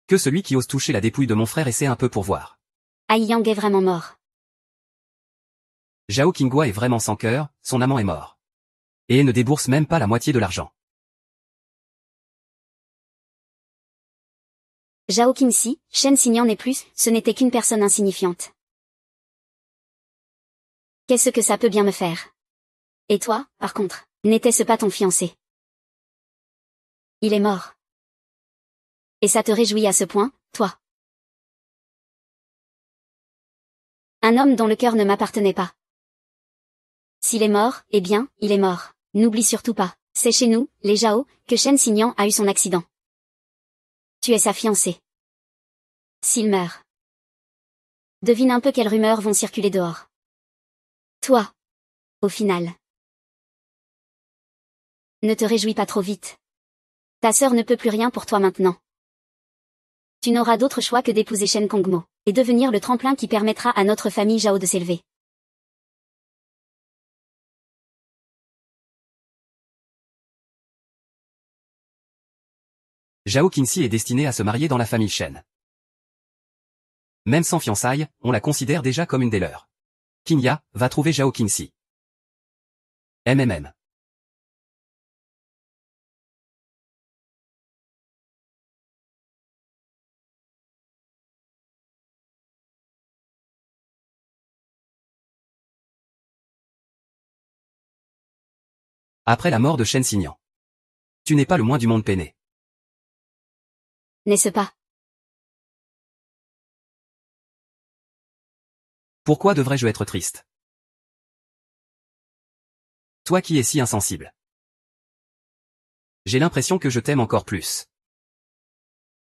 Que celui qui ose toucher la dépouille de mon frère essaie un peu pour voir. Ai Yang est vraiment mort. Zhao Qinghua est vraiment sans cœur, son amant est mort. Et ne débourse même pas la moitié de l'argent. Zhao Qinxi, Shen Xinyan n'est plus, ce n'était qu'une personne insignifiante. Qu'est-ce que ça peut bien me faire? Et toi, par contre, n'était-ce pas ton fiancé? Il est mort. Et ça te réjouit à ce point, toi? Un homme dont le cœur ne m'appartenait pas. S'il est mort, eh bien, il est mort. N'oublie surtout pas, c'est chez nous, les Zhao, que Shen Xinyan a eu son accident. Tu es sa fiancée. S'il meurt. Devine un peu quelles rumeurs vont circuler dehors. Toi. Au final. Ne te réjouis pas trop vite. Ta sœur ne peut plus rien pour toi maintenant. Tu n'auras d'autre choix que d'épouser Shen Kongmo, et devenir le tremplin qui permettra à notre famille Zhao de s'élever. Zhao Qinxi est destiné à se marier dans la famille Shen. Même sans fiançailles, on la considère déjà comme une des leurs. Qinya, va trouver Zhao Qinxi. MMM. Après la mort de Shen Xinyan. Tu n'es pas le moins du monde peiné. N'est-ce pas? Pourquoi devrais-je être triste? Toi qui es si insensible. J'ai l'impression que je t'aime encore plus.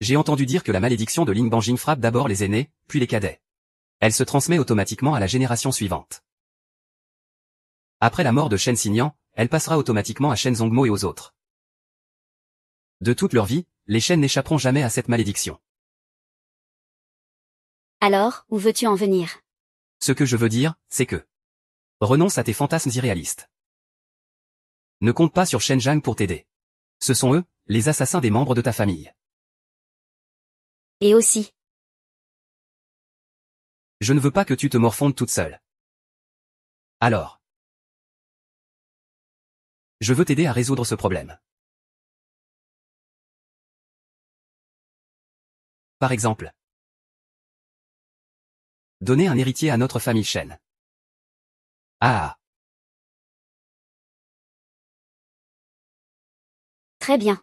J'ai entendu dire que la malédiction de Ling Banjing frappe d'abord les aînés, puis les cadets. Elle se transmet automatiquement à la génération suivante. Après la mort de Shen Xinyan, elle passera automatiquement à Shen Zhongmo et aux autres. De toute leur vie, les Shen n'échapperont jamais à cette malédiction. Alors, où veux-tu en venir? Ce que je veux dire, c'est que renonce à tes fantasmes irréalistes. Ne compte pas sur Shen Zhang pour t'aider. Ce sont eux, les assassins des membres de ta famille. Et aussi. Je ne veux pas que tu te morfondes toute seule. Alors. Je veux t'aider à résoudre ce problème. Par exemple. Donner un héritier à notre famille Shen. Ah. Très bien.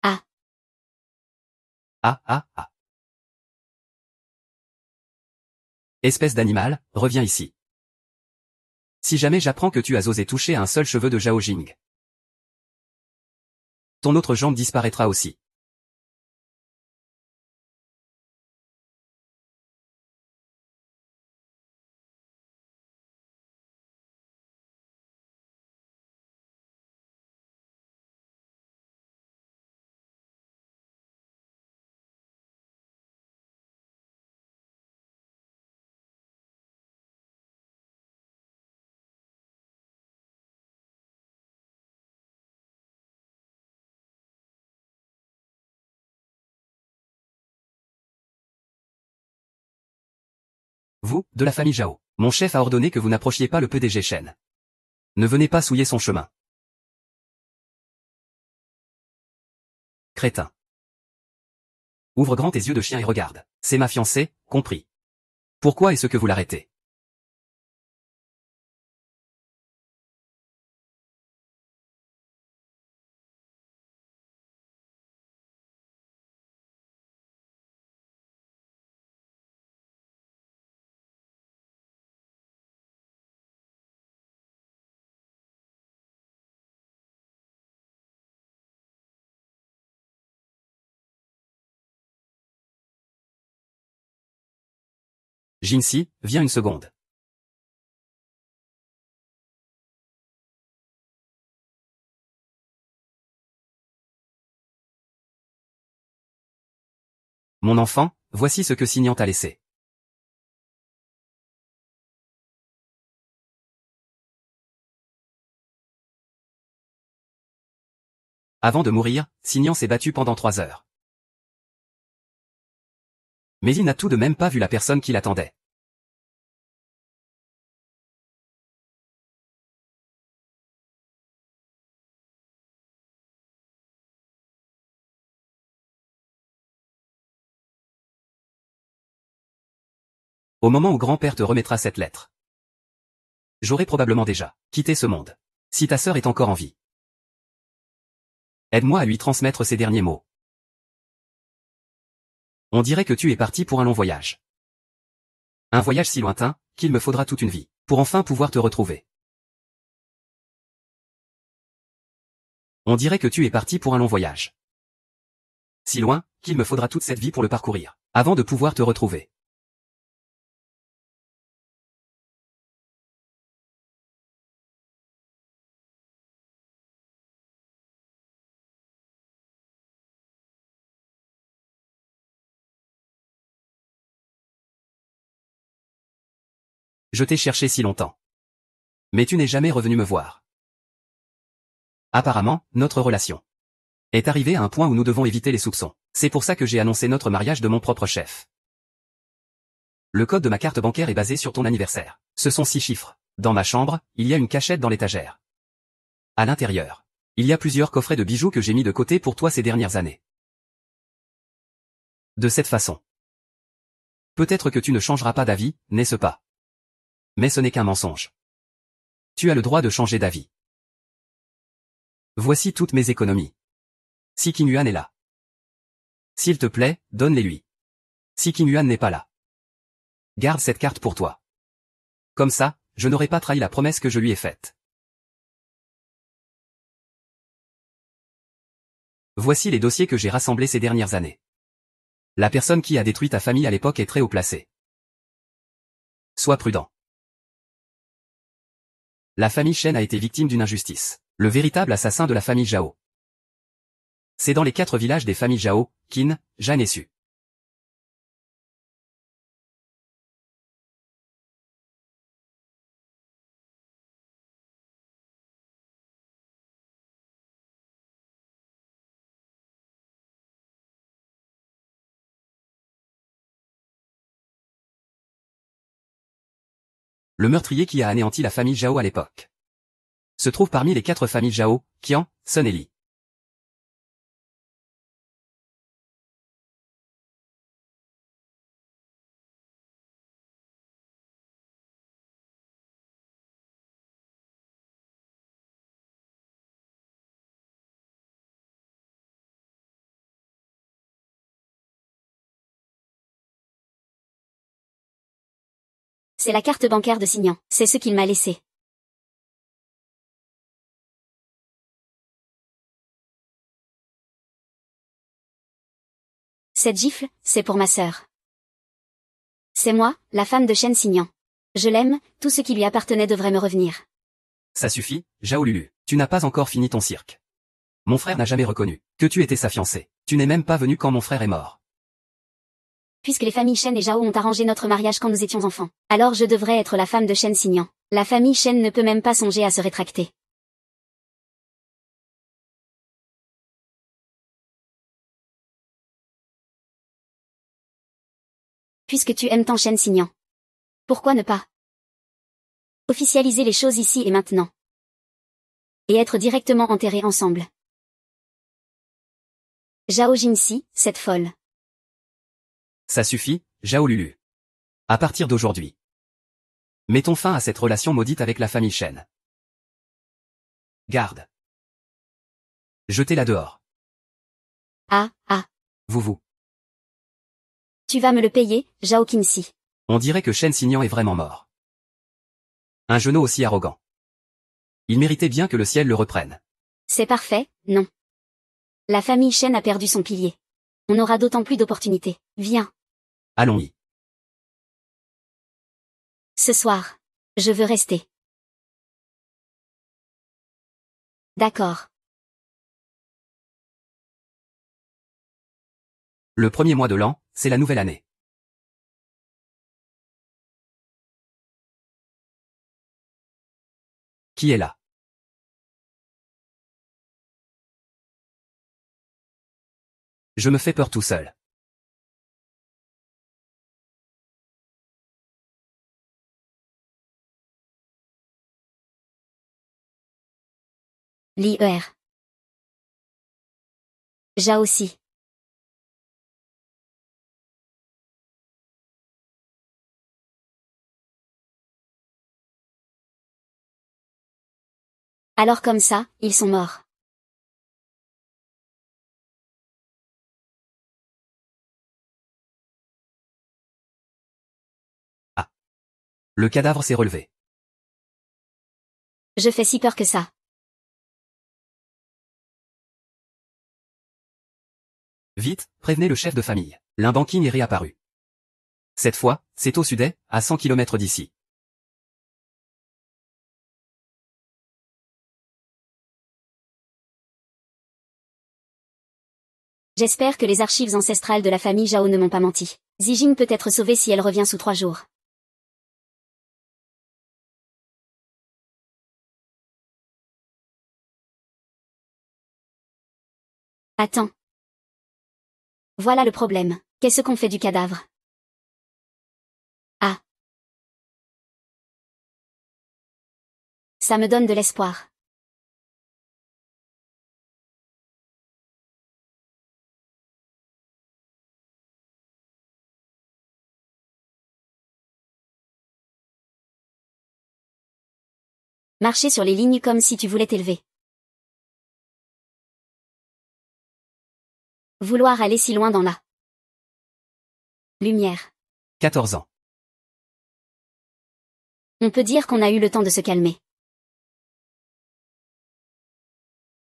Ah. Ah ah ah. Espèce d'animal, reviens ici. Si jamais j'apprends que tu as osé toucher à un seul cheveu de Zhao Jing, ton autre jambe disparaîtra aussi. Vous, de la famille Zhao, mon chef a ordonné que vous n'approchiez pas le PDG Shen. Ne venez pas souiller son chemin. Crétin. Ouvre grand tes yeux de chien et regarde. C'est ma fiancée, compris. Pourquoi est-ce que vous l'arrêtez? Jinxi, viens une seconde. Mon enfant, voici ce que Xinyan t'a laissé. Avant de mourir, Xinyan s'est battu pendant 3 heures. Mais il n'a tout de même pas vu la personne qui l'attendait. Au moment où grand-père te remettra cette lettre, j'aurai probablement déjà quitté ce monde. Si ta sœur est encore en vie, aide-moi à lui transmettre ces derniers mots. On dirait que tu es parti pour un long voyage. Un voyage si lointain, qu'il me faudra toute une vie, pour enfin pouvoir te retrouver. On dirait que tu es parti pour un long voyage. Si loin, qu'il me faudra toute cette vie pour le parcourir, avant de pouvoir te retrouver. Je t'ai cherché si longtemps. Mais tu n'es jamais revenu me voir. Apparemment, notre relation est arrivée à un point où nous devons éviter les soupçons. C'est pour ça que j'ai annoncé notre mariage de mon propre chef. Le code de ma carte bancaire est basé sur ton anniversaire. Ce sont 6 chiffres. Dans ma chambre, il y a une cachette dans l'étagère. À l'intérieur, il y a plusieurs coffrets de bijoux que j'ai mis de côté pour toi ces dernières années. De cette façon. Peut-être que tu ne changeras pas d'avis, n'est-ce pas? Mais ce n'est qu'un mensonge. Tu as le droit de changer d'avis. Voici toutes mes économies. Si Qing Yuan est là. S'il te plaît, donne-les-lui. Si Qing Yuan n'est pas là. Garde cette carte pour toi. Comme ça, je n'aurai pas trahi la promesse que je lui ai faite. Voici les dossiers que j'ai rassemblés ces dernières années. La personne qui a détruit ta famille à l'époque est très haut placée. Sois prudent. La famille Shen a été victime d'une injustice. Le véritable assassin de la famille Zhao. C'est dans les 4 villages des familles Zhao, Qin, Zhan et Su. Le meurtrier qui a anéanti la famille Zhao à l'époque se trouve parmi les 4 familles Zhao, Qian, Sun et Li. C'est la carte bancaire de Signan, c'est ce qu'il m'a laissé. Cette gifle, c'est pour ma sœur. C'est moi, la femme de Shen Signan. Je l'aime, tout ce qui lui appartenait devrait me revenir. Ça suffit, Zhao Lulu, tu n'as pas encore fini ton cirque. Mon frère n'a jamais reconnu que tu étais sa fiancée. Tu n'es même pas venu quand mon frère est mort. Puisque les familles Shen et Zhao ont arrangé notre mariage quand nous étions enfants, alors je devrais être la femme de Shen Signan. La famille Shen ne peut même pas songer à se rétracter. Puisque tu aimes tant Shen Signan. Pourquoi ne pas officialiser les choses ici et maintenant? Et être directement enterrés ensemble. Zhao Jinxi, cette folle. Ça suffit, Zhao Lulu. À partir d'aujourd'hui, mettons fin à cette relation maudite avec la famille Shen. Garde. Jetez-la dehors. Ah. Vous. Tu vas me le payer, Zhao Qinxi. On dirait que Shen Signan est vraiment mort. Un genou aussi arrogant. Il méritait bien que le ciel le reprenne. C'est parfait, non. La famille Shen a perdu son pilier. On aura d'autant plus d'opportunités. Viens. Allons-y. Ce soir. Je veux rester. D'accord. Le premier mois de l'an, c'est la nouvelle année. Qui est là? Je me fais peur tout seul. Li-er. Zhao aussi. Alors comme ça, ils sont morts. Ah. Le cadavre s'est relevé. Je fais si peur que ça. Vite, prévenez le chef de famille. L'un banking est réapparu. Cette fois, c'est au sud-est, à 100 km d'ici. J'espère que les archives ancestrales de la famille Zhao ne m'ont pas menti. Zijing peut être sauvée si elle revient sous 3 jours. Attends. Voilà le problème. Qu'est-ce qu'on fait du cadavre? Ah. Ça me donne de l'espoir. Marcher sur les lignes comme si tu voulais t'élever. Vouloir aller si loin dans la lumière. 14 ans. On peut dire qu'on a eu le temps de se calmer.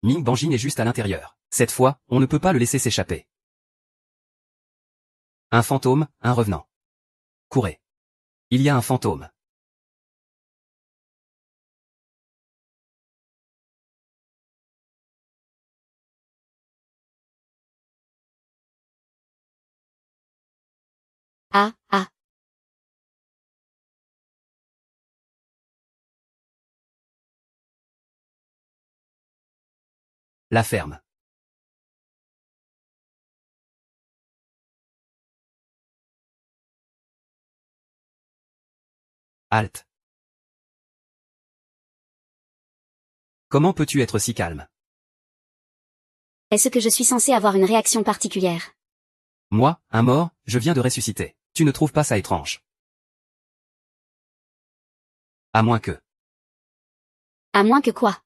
Ming Banjin est juste à l'intérieur. Cette fois, on ne peut pas le laisser s'échapper. Un fantôme, un revenant. Courez. Il y a un fantôme. Ah, ah. La ferme. Halte. Comment peux-tu être si calme? Est-ce que je suis censé avoir une réaction particulière? Moi, un mort, je viens de ressusciter. Tu ne trouves pas ça étrange? À moins que... À moins que quoi?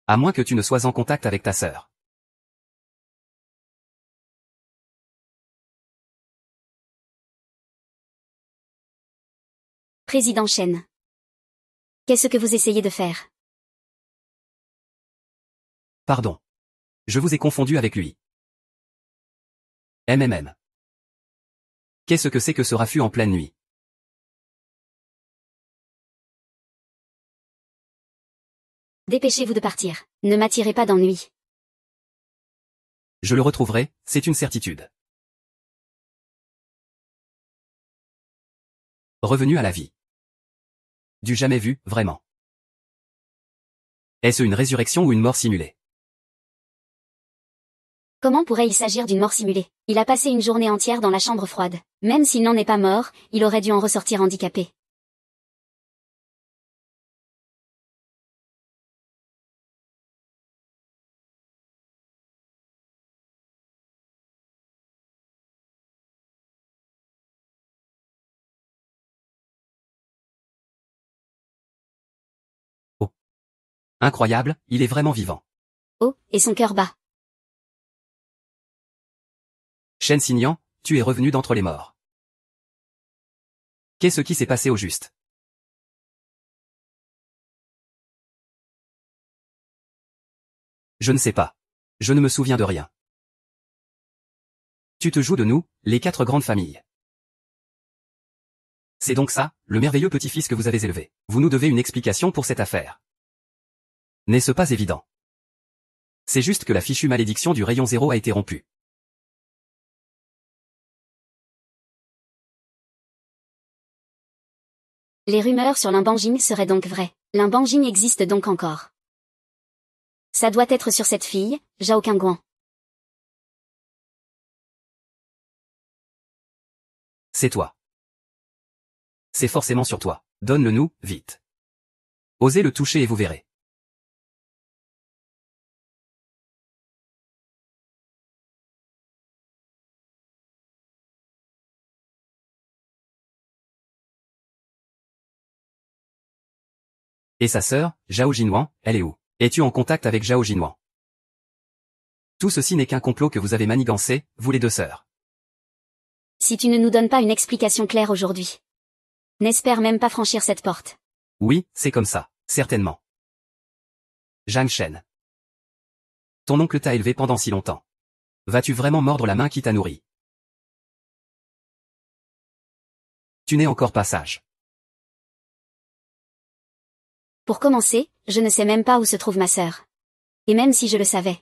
À moins que tu ne sois en contact avec ta sœur. Président Chen. Qu'est-ce que vous essayez de faire? Pardon. Je vous ai confondu avec lui. MMM. Qu'est-ce que c'est que ce raffut en pleine nuit? Dépêchez-vous de partir. Ne m'attirez pas d'ennui. Je le retrouverai, c'est une certitude. Revenu à la vie. Du jamais vu, vraiment. Est-ce une résurrection ou une mort simulée? Comment pourrait-il s'agir d'une mort simulée? Il a passé une journée entière dans la chambre froide. Même s'il n'en est pas mort, il aurait dû en ressortir handicapé. Oh. Incroyable, il est vraiment vivant. Oh, et son cœur bat. Shen Xinyan, tu es revenu d'entre les morts. Qu'est-ce qui s'est passé au juste? Je ne sais pas. Je ne me souviens de rien. Tu te joues de nous, les 4 grandes familles. C'est donc ça, le merveilleux petit-fils que vous avez élevé. Vous nous devez une explication pour cette affaire. N'est-ce pas évident? C'est juste que la fichue malédiction du rayon 0 a été rompue. Les rumeurs sur l'Imbanjing seraient donc vraies. L'Imbanjing existe donc encore. Ça doit être sur cette fille, Zhao Qingguan. C'est toi. C'est forcément sur toi. Donne-le-nous, vite. Osez le toucher et vous verrez. Et sa sœur, Zhao Jinwan, elle est où? Es-tu en contact avec Zhao Jinwan? Tout ceci n'est qu'un complot que vous avez manigancé, vous les 2 sœurs. Si tu ne nous donnes pas une explication claire aujourd'hui. N'espère même pas franchir cette porte. Oui, c'est comme ça, certainement. Zhang Shen. Ton oncle t'a élevé pendant si longtemps. Vas-tu vraiment mordre la main qui t'a nourri? Tu n'es encore pas sage. Pour commencer, je ne sais même pas où se trouve ma sœur. Et même si je le savais.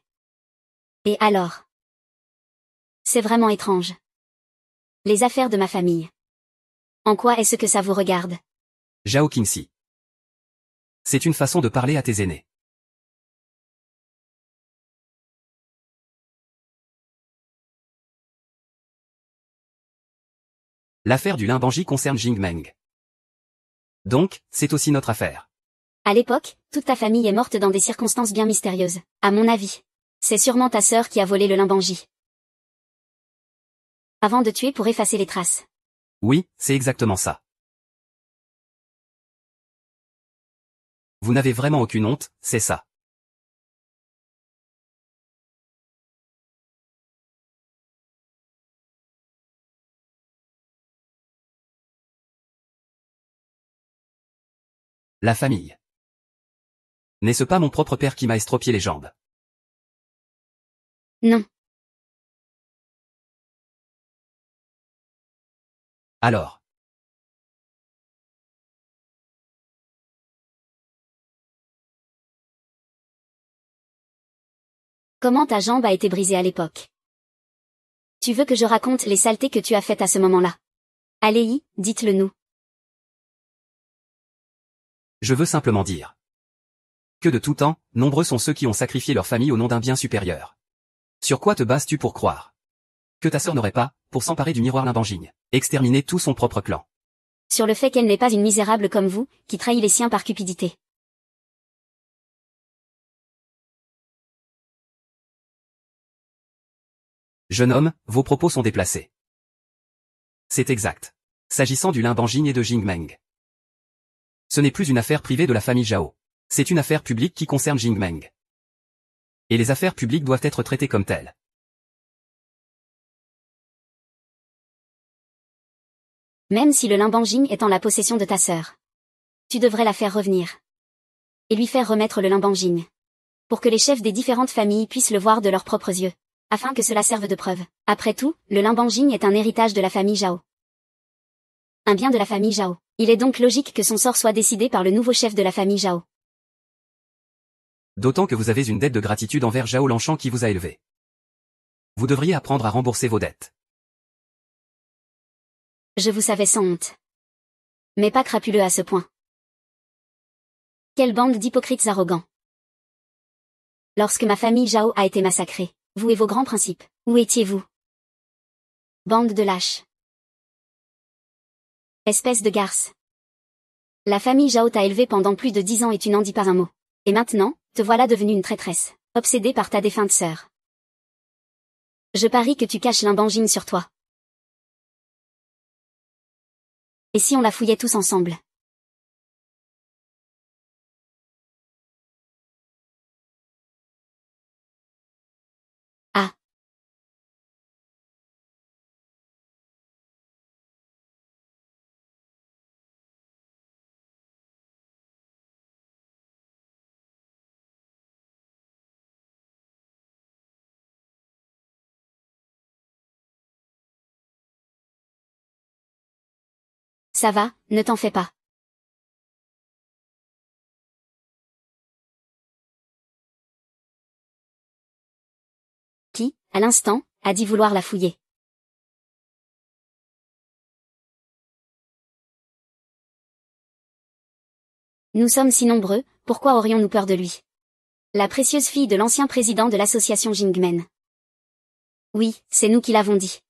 Et alors? C'est vraiment étrange. Les affaires de ma famille. En quoi est-ce que ça vous regarde? Zhao Qingxi. C'est une façon de parler à tes aînés. L'affaire du Limbanji concerne Jingmeng. Donc, c'est aussi notre affaire. À l'époque, toute ta famille est morte dans des circonstances bien mystérieuses. À mon avis. C'est sûrement ta sœur qui a volé le Limbanji. Avant de tuer pour effacer les traces. Oui, c'est exactement ça. Vous n'avez vraiment aucune honte, c'est ça. La famille. N'est-ce pas mon propre père qui m'a estropié les jambes? Non. Alors. Comment ta jambe a été brisée à l'époque? Tu veux que je raconte les saletés que tu as faites à ce moment-là? Allez-y, dites-le nous. Je veux simplement dire que de tout temps, nombreux sont ceux qui ont sacrifié leur famille au nom d'un bien supérieur. Sur quoi te bases-tu pour croire que ta sœur n'aurait pas, pour s'emparer du miroir Limbanging, exterminé tout son propre clan? Sur le fait qu'elle n'est pas une misérable comme vous, qui trahit les siens par cupidité. Jeune homme, vos propos sont déplacés. C'est exact. S'agissant du Limbanging et de Jingmeng. Ce n'est plus une affaire privée de la famille Zhao. C'est une affaire publique qui concerne Jingmeng. Et les affaires publiques doivent être traitées comme telles. Même si le Limbanging est en la possession de ta sœur. Tu devrais la faire revenir. Et lui faire remettre le Limbanging. Pour que les chefs des différentes familles puissent le voir de leurs propres yeux. Afin que cela serve de preuve. Après tout, le Limbanging est un héritage de la famille Zhao. Un bien de la famille Zhao. Il est donc logique que son sort soit décidé par le nouveau chef de la famille Zhao. D'autant que vous avez une dette de gratitude envers Zhao Lanshan qui vous a élevé. Vous devriez apprendre à rembourser vos dettes. Je vous savais sans honte. Mais pas crapuleux à ce point. Quelle bande d'hypocrites arrogants. Lorsque ma famille Zhao a été massacrée, vous et vos grands principes, où étiez-vous? Bande de lâches. Espèce de garce. La famille Zhao t'a élevé pendant plus de 10 ans et tu n'en dis pas un mot. Et maintenant, te voilà devenue une traîtresse, obsédée par ta défunte sœur. Je parie que tu caches Limbanging sur toi. Et si on la fouillait tous ensemble? Ah. Ça va, ne t'en fais pas. Qui, à l'instant, a dit vouloir la fouiller? Nous sommes si nombreux, pourquoi aurions-nous peur de lui? La précieuse fille de l'ancien président de l'association Jingmen. Oui, c'est nous qui l'avons dit.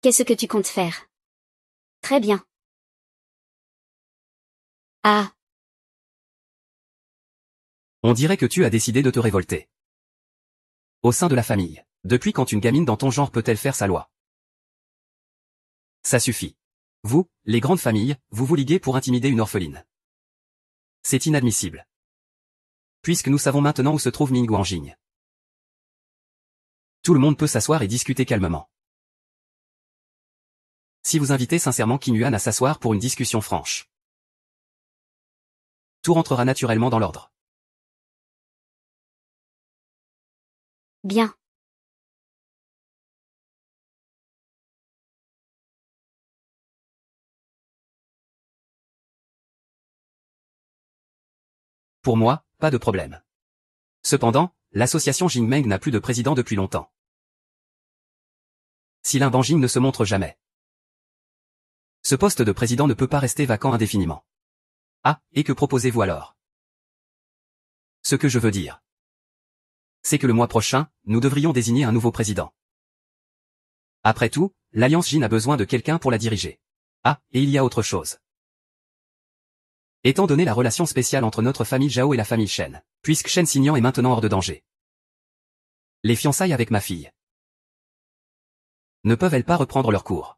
Qu'est-ce que tu comptes faire? Très bien. Ah. On dirait que tu as décidé de te révolter. Au sein de la famille. Depuis quand une gamine dans ton genre peut-elle faire sa loi? Ça suffit. Vous, les grandes familles, vous vous liguez pour intimider une orpheline. C'est inadmissible. Puisque nous savons maintenant où se trouve Ming Guanjing. Tout le monde peut s'asseoir et discuter calmement. Si vous invitez sincèrement Qin Yuan à s'asseoir pour une discussion franche, tout rentrera naturellement dans l'ordre. Bien. Pour moi, pas de problème. Cependant, l'association Jingmeng n'a plus de président depuis longtemps. Si Limbanging ne se montre jamais, ce poste de président ne peut pas rester vacant indéfiniment. Ah, et que proposez-vous alors? Ce que je veux dire, c'est que le mois prochain, nous devrions désigner un nouveau président. Après tout, l'Alliance Jin a besoin de quelqu'un pour la diriger. Ah, et il y a autre chose. Étant donné la relation spéciale entre notre famille Zhao et la famille Shen, puisque Shen Xinyan est maintenant hors de danger, les fiançailles avec ma fille ne peuvent-elles pas reprendre leur cours?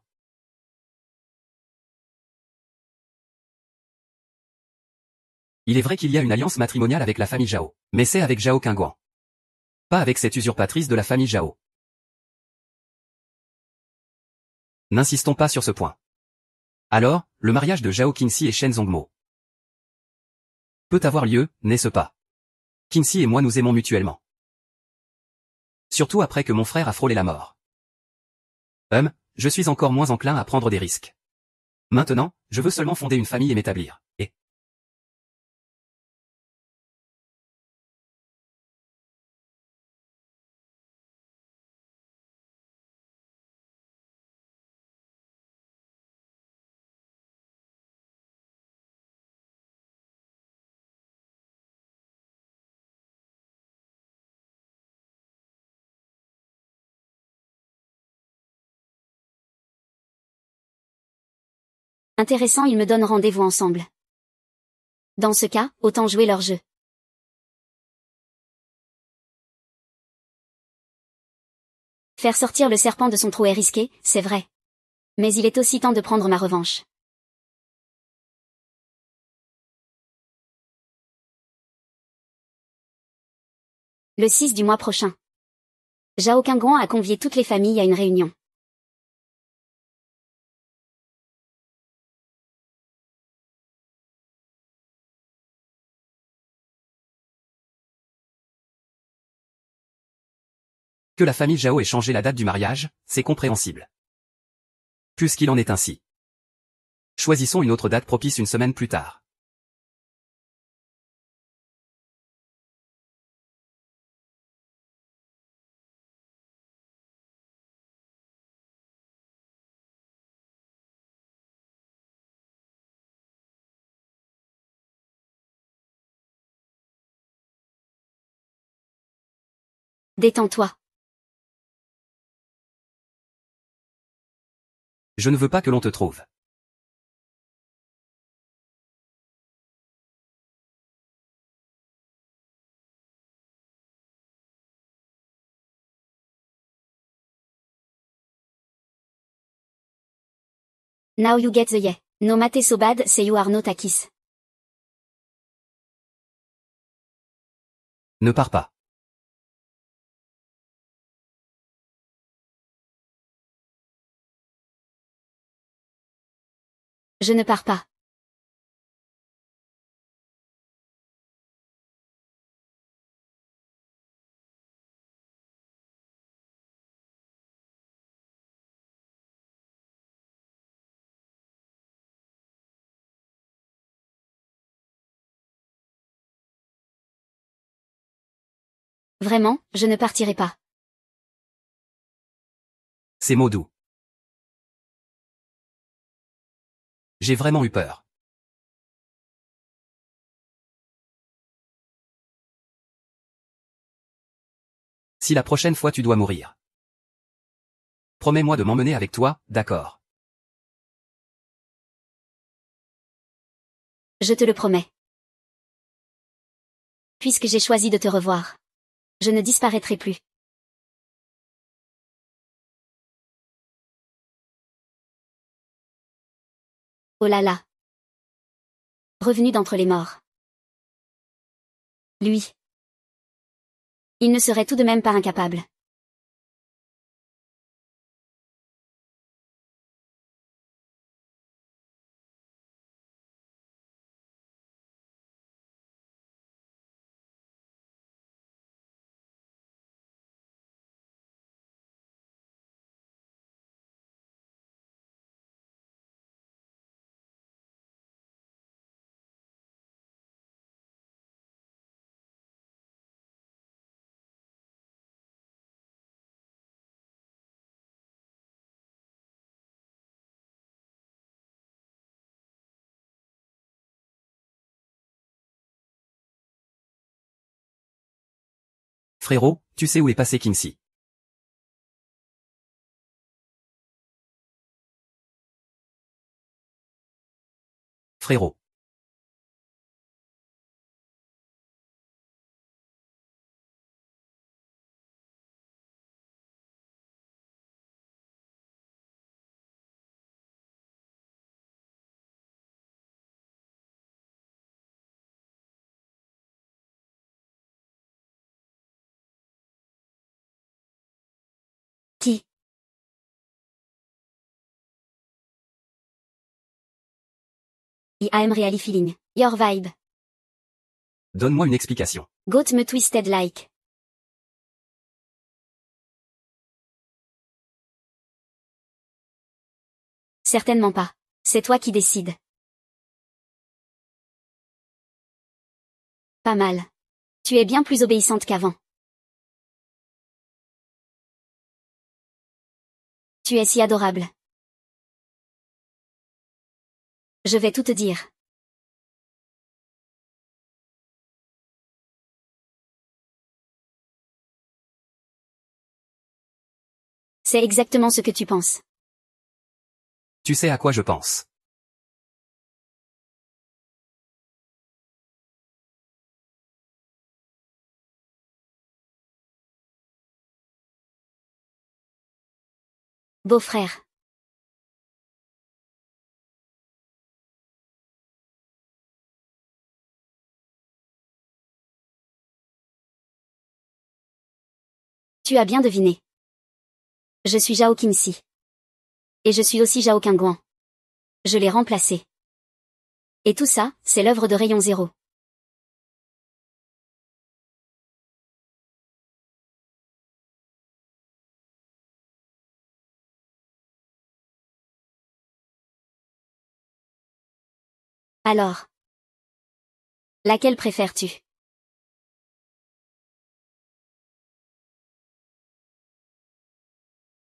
Il est vrai qu'il y a une alliance matrimoniale avec la famille Zhao, mais c'est avec Zhao Qingguang. Pas avec cette usurpatrice de la famille Zhao. N'insistons pas sur ce point. Alors, le mariage de Zhao Qingxi et Shen Zhongmo peut avoir lieu, n'est-ce pas? Qingxi et moi nous aimons mutuellement. Surtout après que mon frère a frôlé la mort. Je suis encore moins enclin à prendre des risques. Maintenant, je veux seulement fonder une famille et m'établir. Et Intéressant, ils me donnent rendez-vous ensemble. Dans ce cas, autant jouer leur jeu. Faire sortir le serpent de son trou est risqué, c'est vrai. Mais il est aussi temps de prendre ma revanche. Le 6 du mois prochain. Zhao Qingguang a convié toutes les familles à une réunion. que la famille Zhao ait changé la date du mariage, c'est compréhensible. Puisqu'il en est ainsi. Choisissons une autre date propice une semaine plus tard. Détends-toi. Je ne veux pas que l'on te trouve. Now you get the yeah. No mate so bad, say you are not a kiss. Ne pars pas. Je ne pars pas. Vraiment, je ne partirai pas. Ces mots doux. J'ai vraiment eu peur. Si la prochaine fois tu dois mourir. Promets-moi de m'emmener avec toi, d'accord? Je te le promets. Puisque j'ai choisi de te revoir. Je ne disparaîtrai plus. Oh là là. Revenu d'entre les morts. Lui. Il ne serait tout de même pas incapable. Frérot, tu sais où est passé Qingxi? Frérot. I am really feeling your vibe. Donne-moi une explication. Got me twisted like. Certainement pas. C'est toi qui décides. Pas mal. Tu es bien plus obéissante qu'avant. Tu es si adorable. Je vais tout te dire. C'est exactement ce que tu penses. Tu sais à quoi je pense. Beau-frère. Tu as bien deviné. Je suis Zhao Qinxi. Et je suis aussi Zhao Qingguan. Je l'ai remplacé. Et tout ça, c'est l'œuvre de Rayon Zéro. Alors. Laquelle préfères-tu?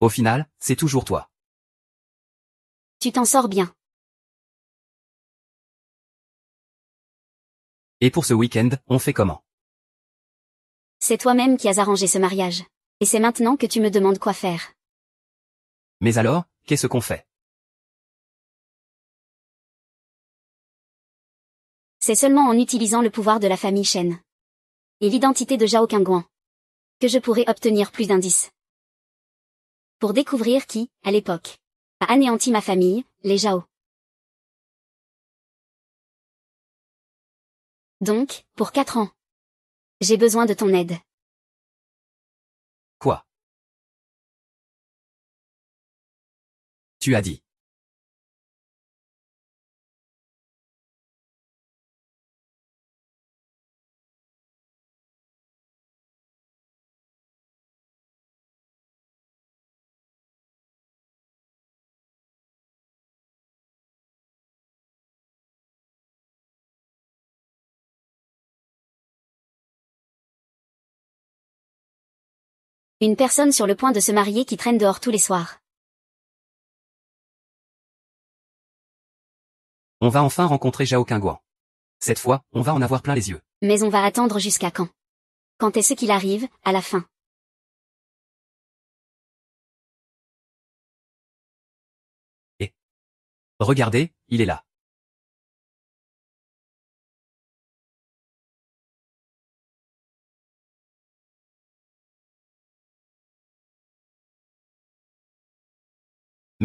Au final, c'est toujours toi. Tu t'en sors bien. Et pour ce week-end, on fait comment? C'est toi-même qui as arrangé ce mariage. Et c'est maintenant que tu me demandes quoi faire. Mais alors, qu'est-ce qu'on fait? C'est seulement en utilisant le pouvoir de la famille Shen. Et l'identité de Zhao Qingguan. Que je pourrai obtenir plus d'indices. Pour découvrir qui, à l'époque, a anéanti ma famille, les Zhao. Donc, pour 4 ans. J'ai besoin de ton aide. Quoi? Tu as dit. Une personne sur le point de se marier qui traîne dehors tous les soirs. On va enfin rencontrer Zhao Qingguan. Cette fois, on va en avoir plein les yeux. Mais on va attendre jusqu'à quand? Quand est-ce qu'il arrive, à la fin? Et regardez, il est là.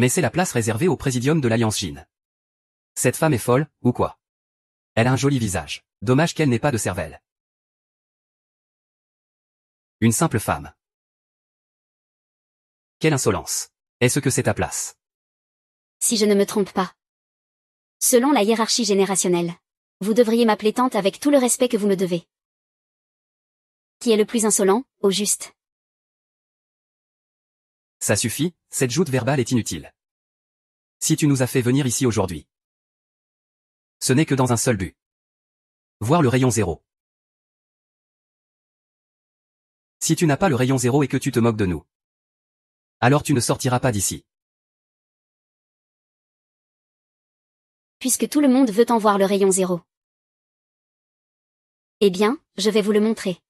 Mais c'est la place réservée au présidium de l'Alliance Jin. Cette femme est folle, ou quoi? Elle a un joli visage. Dommage qu'elle n'ait pas de cervelle. Une simple femme. Quelle insolence. Est-ce que c'est ta place? Si je ne me trompe pas. Selon la hiérarchie générationnelle. Vous devriez m'appeler tante avec tout le respect que vous me devez. Qui est le plus insolent, au juste? Ça suffit, cette joute verbale est inutile. Si tu nous as fait venir ici aujourd'hui, ce n'est que dans un seul but. Voir le rayon zéro. Si tu n'as pas le rayon zéro et que tu te moques de nous, alors tu ne sortiras pas d'ici. Puisque tout le monde veut en voir le rayon zéro. Eh bien, je vais vous le montrer.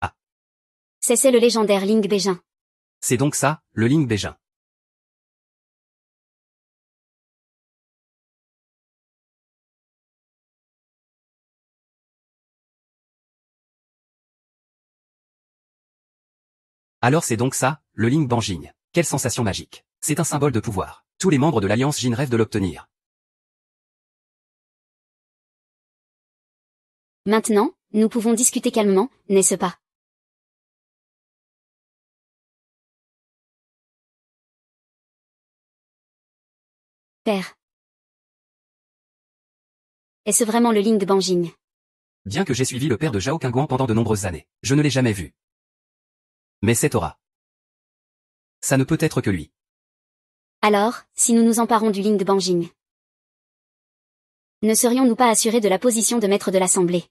Ah. C'est le légendaire Ling Beijing. C'est donc ça, le Ling Beijing. Alors c'est donc ça, le Ling Banjing. Quelle sensation magique. C'est un symbole de pouvoir. Tous les membres de l'Alliance Jin rêvent de l'obtenir. Maintenant, nous pouvons discuter calmement, n'est-ce pas? Père. Est-ce vraiment le Ling de Banjing? Bien que j'ai suivi le père de Zhao Qingguan pendant de nombreuses années, je ne l'ai jamais vu. Mais cette aura. Ça ne peut être que lui. Alors, si nous nous emparons du Ling de Banjing, ne serions-nous pas assurés de la position de maître de l'Assemblée?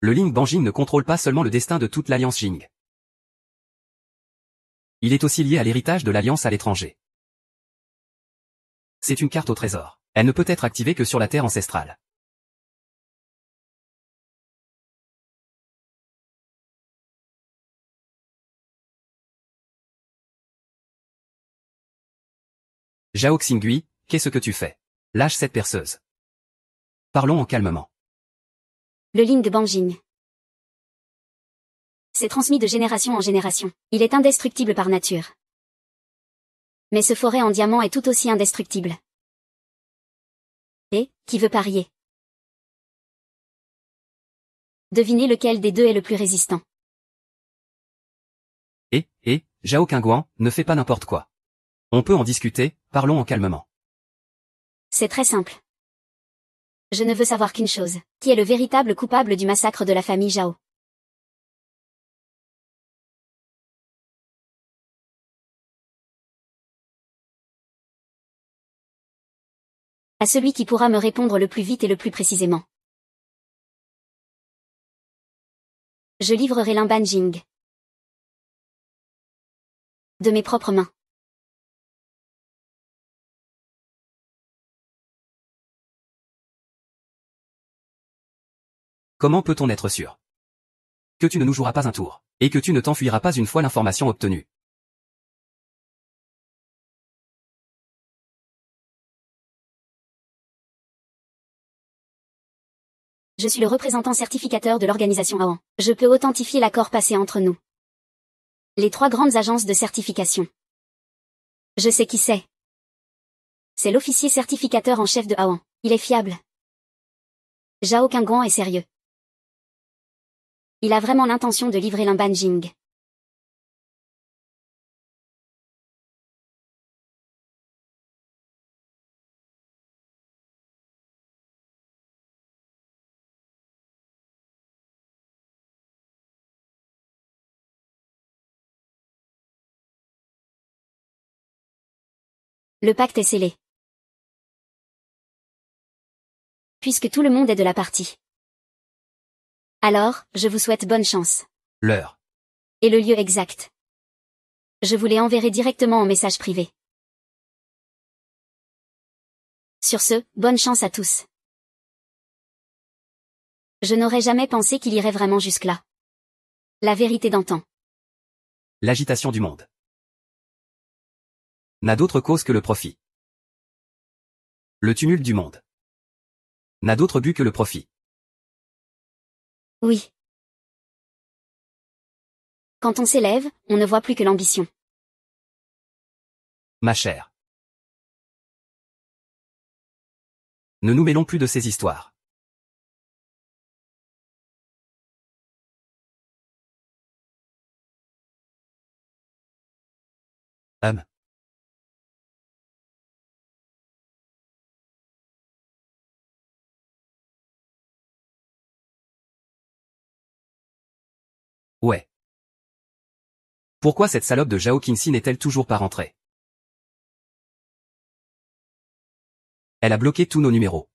Le Ling Banjing ne contrôle pas seulement le destin de toute l'Alliance Jing. Il est aussi lié à l'héritage de l'Alliance à l'étranger. C'est une carte au trésor. Elle ne peut être activée que sur la terre ancestrale. Zhao Xingui, qu'est-ce que tu fais? Lâche cette perceuse. Parlons en calmement. Le Ling de Banjing. C'est transmis de génération en génération. Il est indestructible par nature. Mais ce forêt en diamant est tout aussi indestructible. Et, qui veut parier? Devinez lequel des deux est le plus résistant. Zhao Qingguan, ne fais pas n'importe quoi. On peut en discuter, parlons en calmement. C'est très simple. Je ne veux savoir qu'une chose. Qui est le véritable coupable du massacre de la famille Zhao? À celui qui pourra me répondre le plus vite et le plus précisément. Je livrerai Lin Banjing. De mes propres mains. Comment peut-on être sûr que tu ne nous joueras pas un tour, et que tu ne t'enfuiras pas une fois l'information obtenue? Je suis le représentant certificateur de l'organisation AON. Je peux authentifier l'accord passé entre nous. Les 3 grandes agences de certification. Je sais qui c'est. C'est l'officier certificateur en chef de AON. Il est fiable. Zhao Qingguan est sérieux. Il a vraiment l'intention de livrer Lin Banjing. Le pacte est scellé. Puisque tout le monde est de la partie. Alors, je vous souhaite bonne chance. L'heure. Et le lieu exact. Je vous les enverrai directement en message privé. Sur ce, bonne chance à tous. Je n'aurais jamais pensé qu'il irait vraiment jusque-là. La vérité d'antan. L'agitation du monde n'a d'autre cause que le profit. Le tumulte du monde n'a d'autre but que le profit. Oui. Quand on s'élève, on ne voit plus que l'ambition. Ma chère. Ne nous mêlons plus de ces histoires. Ouais. Pourquoi cette salope de Zhao Qingxi n'est-elle toujours pas rentrée? Elle a bloqué tous nos numéros.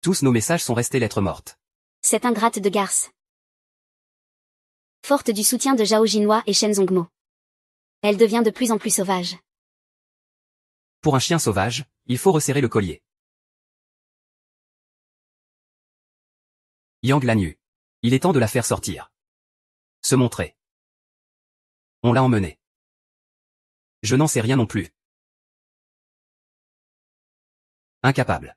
Tous nos messages sont restés lettres mortes. Cette ingrate de garce. Forte du soutien de Zhao Jinhua et Shen Zongmo. Elle devient de plus en plus sauvage. Pour un chien sauvage, il faut resserrer le collier. Yang Lanyu. Il est temps de la faire sortir. Se montrer. On l'a emmenée. Je n'en sais rien non plus. Incapable.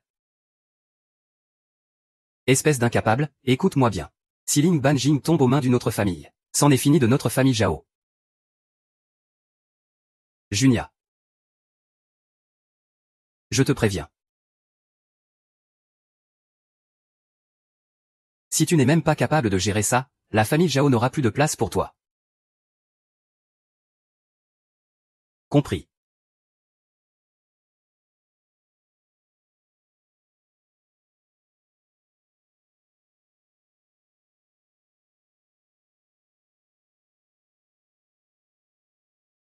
Espèce d'incapable, écoute-moi bien. Si Lin Banjing tombe aux mains d'une autre famille, c'en est fini de notre famille Zhao. Junia. Je te préviens. Si tu n'es même pas capable de gérer ça, la famille Zhao n'aura plus de place pour toi. Compris.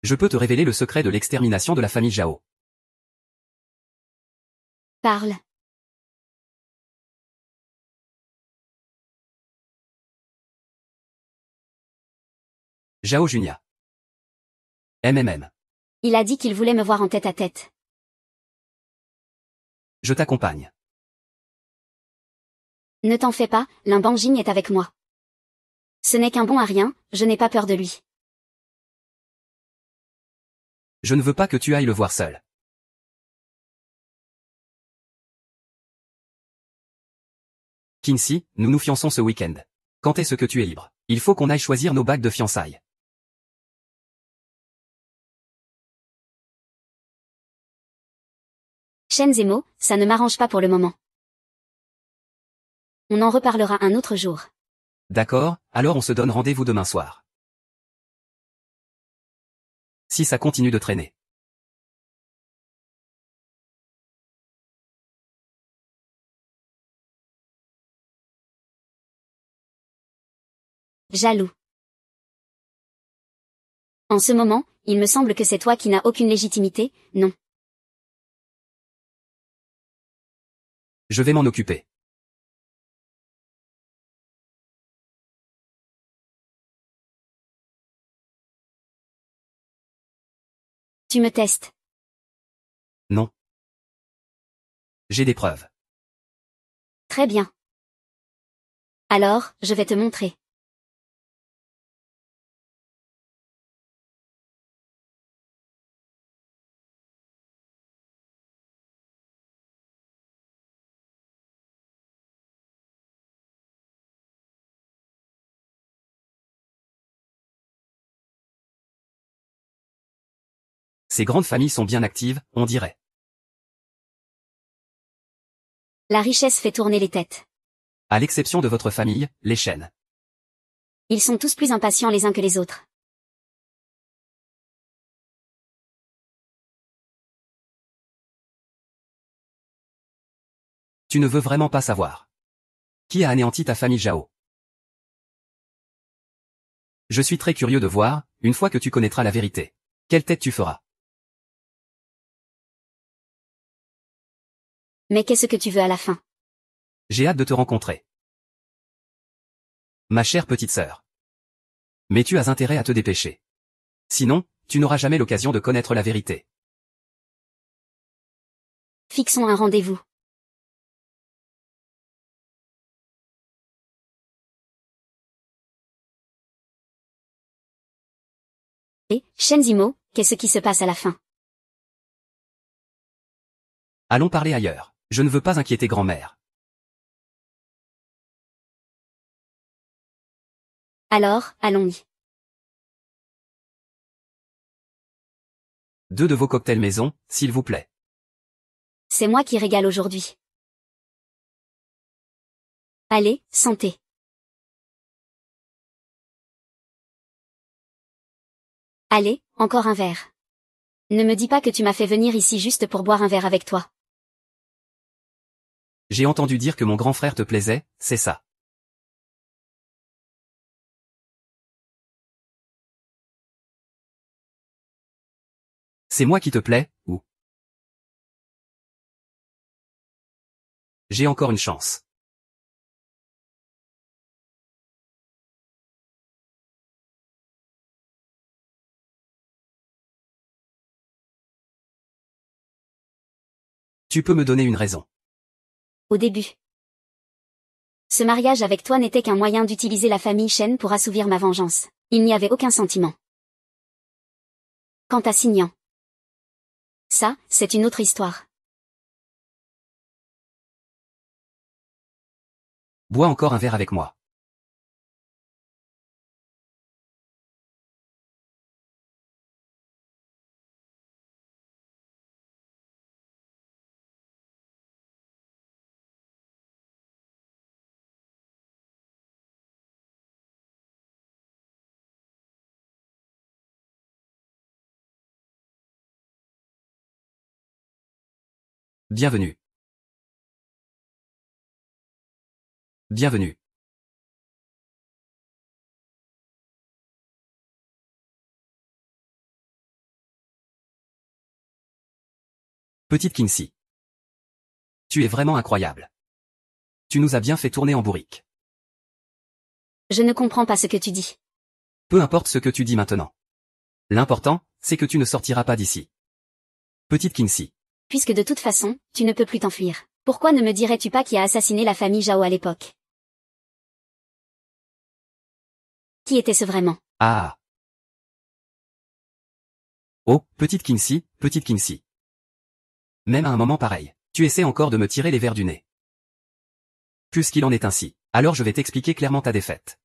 Je peux te révéler le secret de l'extermination de la famille Zhao. Parle. Zhao Junia. MMM. Il a dit qu'il voulait me voir en tête à tête. Je t'accompagne. Ne t'en fais pas, Lin Banjing est avec moi. Ce n'est qu'un bon à rien, je n'ai pas peur de lui. Je ne veux pas que tu ailles le voir seul. Kinsey, nous nous fiançons ce week-end. Quand est-ce que tu es libre? Il faut qu'on aille choisir nos bagues de fiançailles. Shen Zemo, ça ne m'arrange pas pour le moment. On en reparlera un autre jour. D'accord, alors on se donne rendez-vous demain soir. Si ça continue de traîner. Jaloux. En ce moment, il me semble que c'est toi qui n'as aucune légitimité, non. Je vais m'en occuper. Tu me testes. Non. J'ai des preuves. Très bien. Alors, je vais te montrer. Ces grandes familles sont bien actives, on dirait. La richesse fait tourner les têtes. À l'exception de votre famille, les Shen. Ils sont tous plus impatients les uns que les autres. Tu ne veux vraiment pas savoir. Qui a anéanti ta famille Zhao? Je suis très curieux de voir, une fois que tu connaîtras la vérité. Quelle tête tu feras? Mais qu'est-ce que tu veux à la fin? J'ai hâte de te rencontrer. Ma chère petite sœur. Mais tu as intérêt à te dépêcher. Sinon, tu n'auras jamais l'occasion de connaître la vérité. Fixons un rendez-vous. Et, Shen Zimo, qu'est-ce qui se passe à la fin? Allons parler ailleurs. Je ne veux pas inquiéter grand-mère. Alors, allons-y. 2 de vos cocktails maison, s'il vous plaît. C'est moi qui régale aujourd'hui. Allez, santé. Allez, encore un verre. Ne me dis pas que tu m'as fait venir ici juste pour boire un verre avec toi. J'ai entendu dire que mon grand frère te plaisait, c'est ça. C'est moi qui te plais, ou? J'ai encore une chance. Tu peux me donner une raison. Au début. Ce mariage avec toi n'était qu'un moyen d'utiliser la famille Shen pour assouvir ma vengeance. Il n'y avait aucun sentiment. Quant à Signan. Ça, c'est une autre histoire. Bois encore un verre avec moi. Bienvenue. Bienvenue. Petite Kingsley. Tu es vraiment incroyable. Tu nous as bien fait tourner en bourrique. Je ne comprends pas ce que tu dis. Peu importe ce que tu dis maintenant. L'important, c'est que tu ne sortiras pas d'ici. Petite Kingsley. Puisque de toute façon, tu ne peux plus t'enfuir. Pourquoi ne me dirais-tu pas qui a assassiné la famille Zhao à l'époque? Qui était-ce vraiment? Ah. Oh, petite Kingsley, petite Kingsley. Même à un moment pareil, tu essaies encore de me tirer les vers du nez. Puisqu'il en est ainsi, alors je vais t'expliquer clairement ta défaite.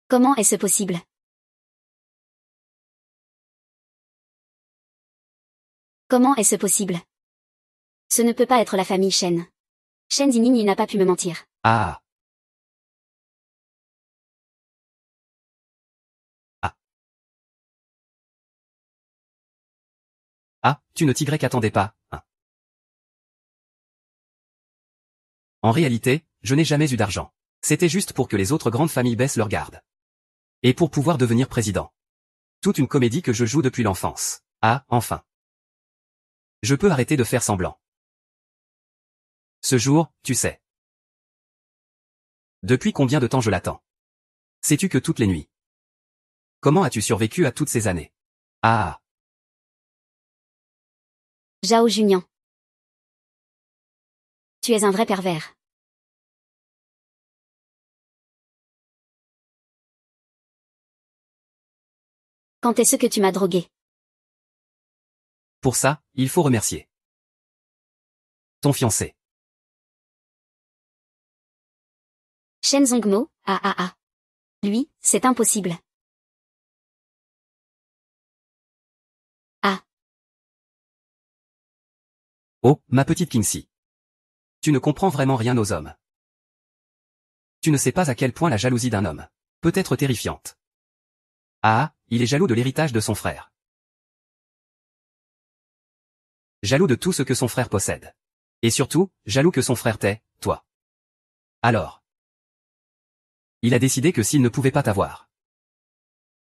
Comment est-ce possible? Comment est-ce possible? Ce ne peut pas être la famille Shen. Shen Zining n'a pas pu me mentir. Ah. Ah. Ah, tu ne t'y attendais pas, hein. En réalité, je n'ai jamais eu d'argent. C'était juste pour que les autres grandes familles baissent leur garde. Et pour pouvoir devenir président. Toute une comédie que je joue depuis l'enfance. Ah, enfin. Je peux arrêter de faire semblant. Ce jour, tu sais. Depuis combien de temps je l'attends? Sais-tu que toutes les nuits? Comment as-tu survécu à toutes ces années? Ah. Zhao Junian. Tu es un vrai pervers. Quand est-ce que tu m'as drogué? Pour ça, il faut remercier ton fiancé. Shen Zongmo, ah. Lui, c'est impossible. Ah. Oh, ma petite Kingsley. Tu ne comprends vraiment rien aux hommes. Tu ne sais pas à quel point la jalousie d'un homme peut être terrifiante. Ah, il est jaloux de l'héritage de son frère. Jaloux de tout ce que son frère possède. Et surtout, jaloux que son frère t'ait, toi. Alors. Il a décidé que s'il ne pouvait pas t'avoir,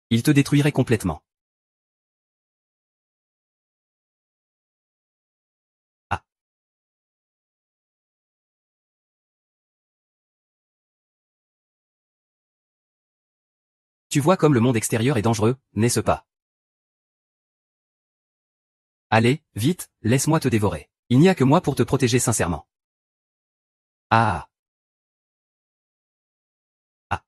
il te détruirait complètement. Ah. Tu vois comme le monde extérieur est dangereux, n'est-ce pas? Allez, vite, laisse-moi te dévorer. Il n'y a que moi pour te protéger sincèrement. Ah. Ah.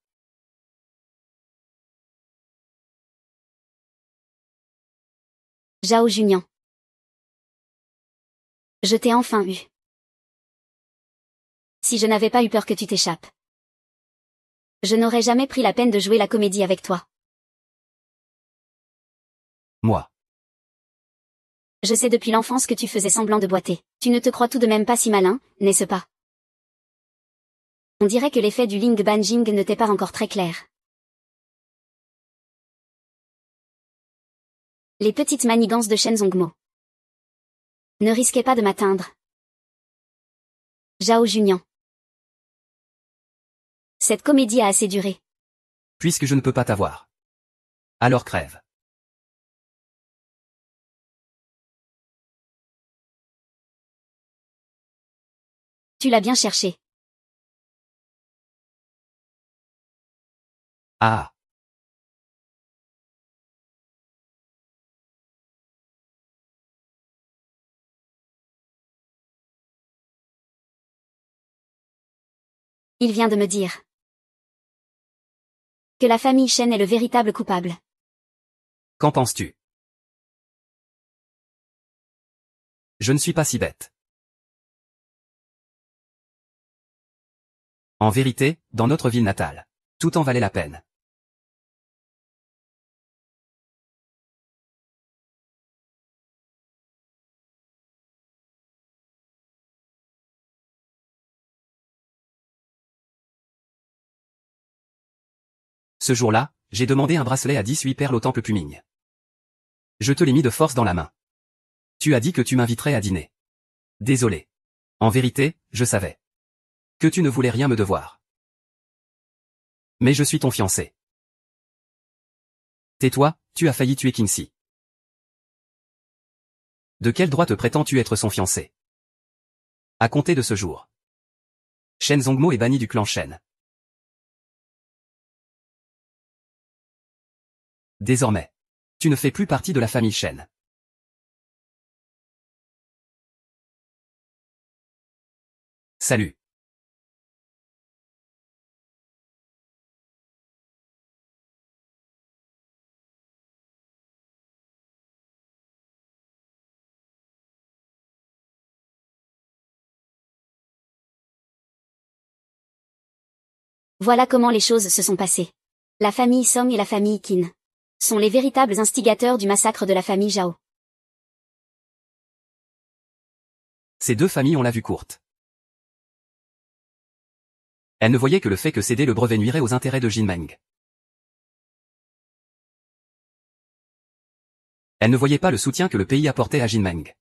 Zhao Junian. Je t'ai enfin eu. Si je n'avais pas eu peur que tu t'échappes, je n'aurais jamais pris la peine de jouer la comédie avec toi. Moi. Je sais depuis l'enfance que tu faisais semblant de boiter. Tu ne te crois tout de même pas si malin, n'est-ce pas? On dirait que l'effet du Ling Banjing ne t'est pas encore très clair. Les petites manigances de Shen Zongmo. Ne risquez pas de m'atteindre. Zhao Junian. Cette comédie a assez duré. Puisque je ne peux pas t'avoir. Alors crève. Tu l'as bien cherché. Ah. Il vient de me dire que la famille Shen est le véritable coupable. Qu'en penses-tu? Je ne suis pas si bête. En vérité, dans notre ville natale, tout en valait la peine. Ce jour-là, j'ai demandé un bracelet à 18 perles au temple Puming. Je te l'ai mis de force dans la main. Tu as dit que tu m'inviterais à dîner. Désolé. En vérité, je savais que tu ne voulais rien me devoir. Mais je suis ton fiancé. Tais-toi, tu as failli tuer Kingsley. De quel droit te prétends-tu être son fiancé? À compter de ce jour, Shen Zongmo est banni du clan Shen. Désormais, tu ne fais plus partie de la famille Shen. Salut. Voilà comment les choses se sont passées. La famille Song et la famille Qin sont les véritables instigateurs du massacre de la famille Zhao. Ces deux familles ont la vue courte. Elles ne voyaient que le fait que céder le brevet nuirait aux intérêts de Jinmeng. Elles ne voyaient pas le soutien que le pays apportait à Jinmeng.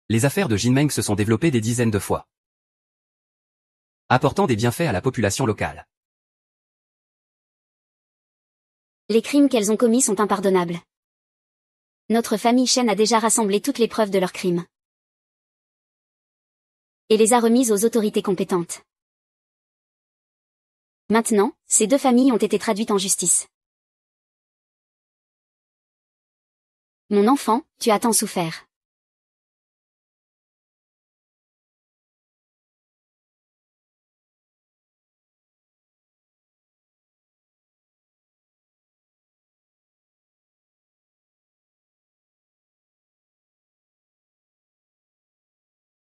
Les affaires de Jinmeng se sont développées des dizaines de fois, apportant des bienfaits à la population locale. Les crimes qu'elles ont commis sont impardonnables. Notre famille Shen a déjà rassemblé toutes les preuves de leurs crimes et les a remises aux autorités compétentes. Maintenant, ces deux familles ont été traduites en justice. Mon enfant, tu as tant souffert.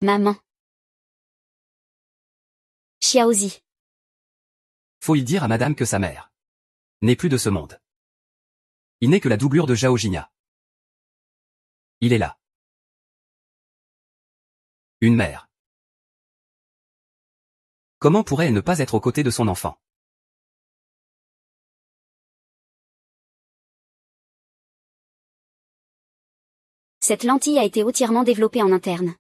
Maman. Xiaozi. Faut-il dire à madame que sa mère n'est plus de ce monde? Il n'est que la doublure de Zhao Jinya. Il est là. Une mère. Comment pourrait-elle ne pas être aux côtés de son enfant? Cette lentille a été entièrement développée en interne.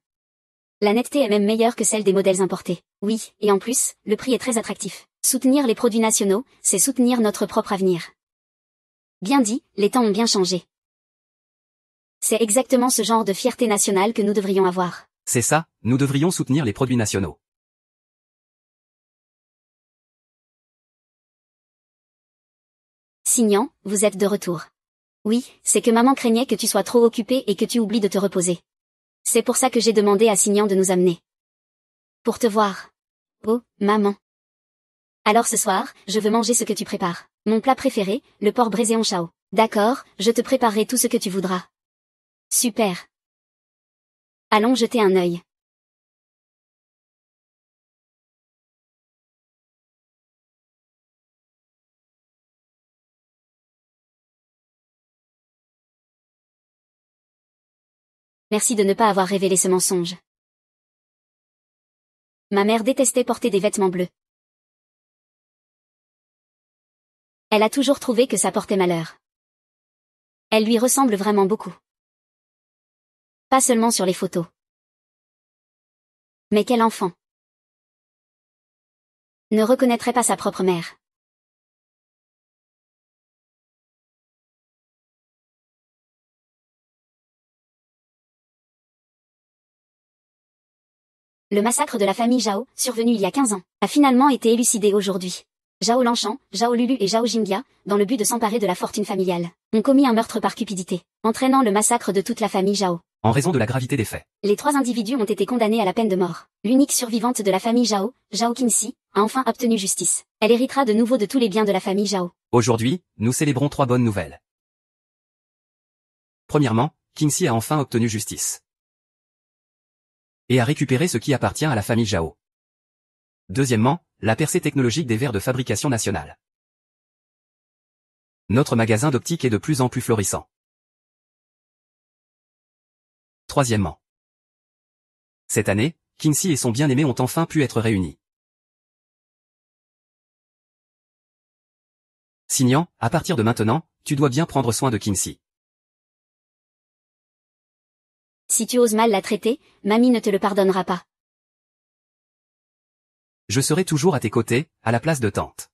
La netteté est même meilleure que celle des modèles importés. Oui, et en plus, le prix est très attractif. Soutenir les produits nationaux, c'est soutenir notre propre avenir. Bien dit, les temps ont bien changé. C'est exactement ce genre de fierté nationale que nous devrions avoir. C'est ça, nous devrions soutenir les produits nationaux. Signan, vous êtes de retour. Oui, c'est que maman craignait que tu sois trop occupé et que tu oublies de te reposer. C'est pour ça que j'ai demandé à Signan de nous amener. Pour te voir. Oh, maman. Alors ce soir, je veux manger ce que tu prépares. Mon plat préféré, le porc braisé en chao. D'accord, je te préparerai tout ce que tu voudras. Super. Allons jeter un œil. Merci de ne pas avoir révélé ce mensonge. Ma mère détestait porter des vêtements bleus. Elle a toujours trouvé que ça portait malheur. Elle lui ressemble vraiment beaucoup. Pas seulement sur les photos. Mais quel enfant ne reconnaîtrait pas sa propre mère? Le massacre de la famille Zhao, survenu il y a 15 ans, a finalement été élucidé aujourd'hui. Zhao Lanchan, Zhao Lulu et Zhao Jinghia, dans le but de s'emparer de la fortune familiale, ont commis un meurtre par cupidité, entraînant le massacre de toute la famille Zhao. En raison de la gravité des faits, Les 3 individus ont été condamnés à la peine de mort. L'unique survivante de la famille Zhao, Zhao Qinxi, a enfin obtenu justice. Elle héritera de nouveau de tous les biens de la famille Zhao. aujourd'hui, nous célébrons 3 bonnes nouvelles. Premièrement, Kingsley a enfin obtenu justice. Et a récupéré ce qui appartient à la famille Zhao. Deuxièmement, la percée technologique des verres de fabrication nationale. Notre magasin d'optique est de plus en plus florissant. Troisièmement, cette année, Kingsley et son bien-aimé ont enfin pu être réunis. Signan, à partir de maintenant, tu dois bien prendre soin de Kingsley. Si tu oses mal la traiter, mamie ne te le pardonnera pas. Je serai toujours à tes côtés, à la place de tante.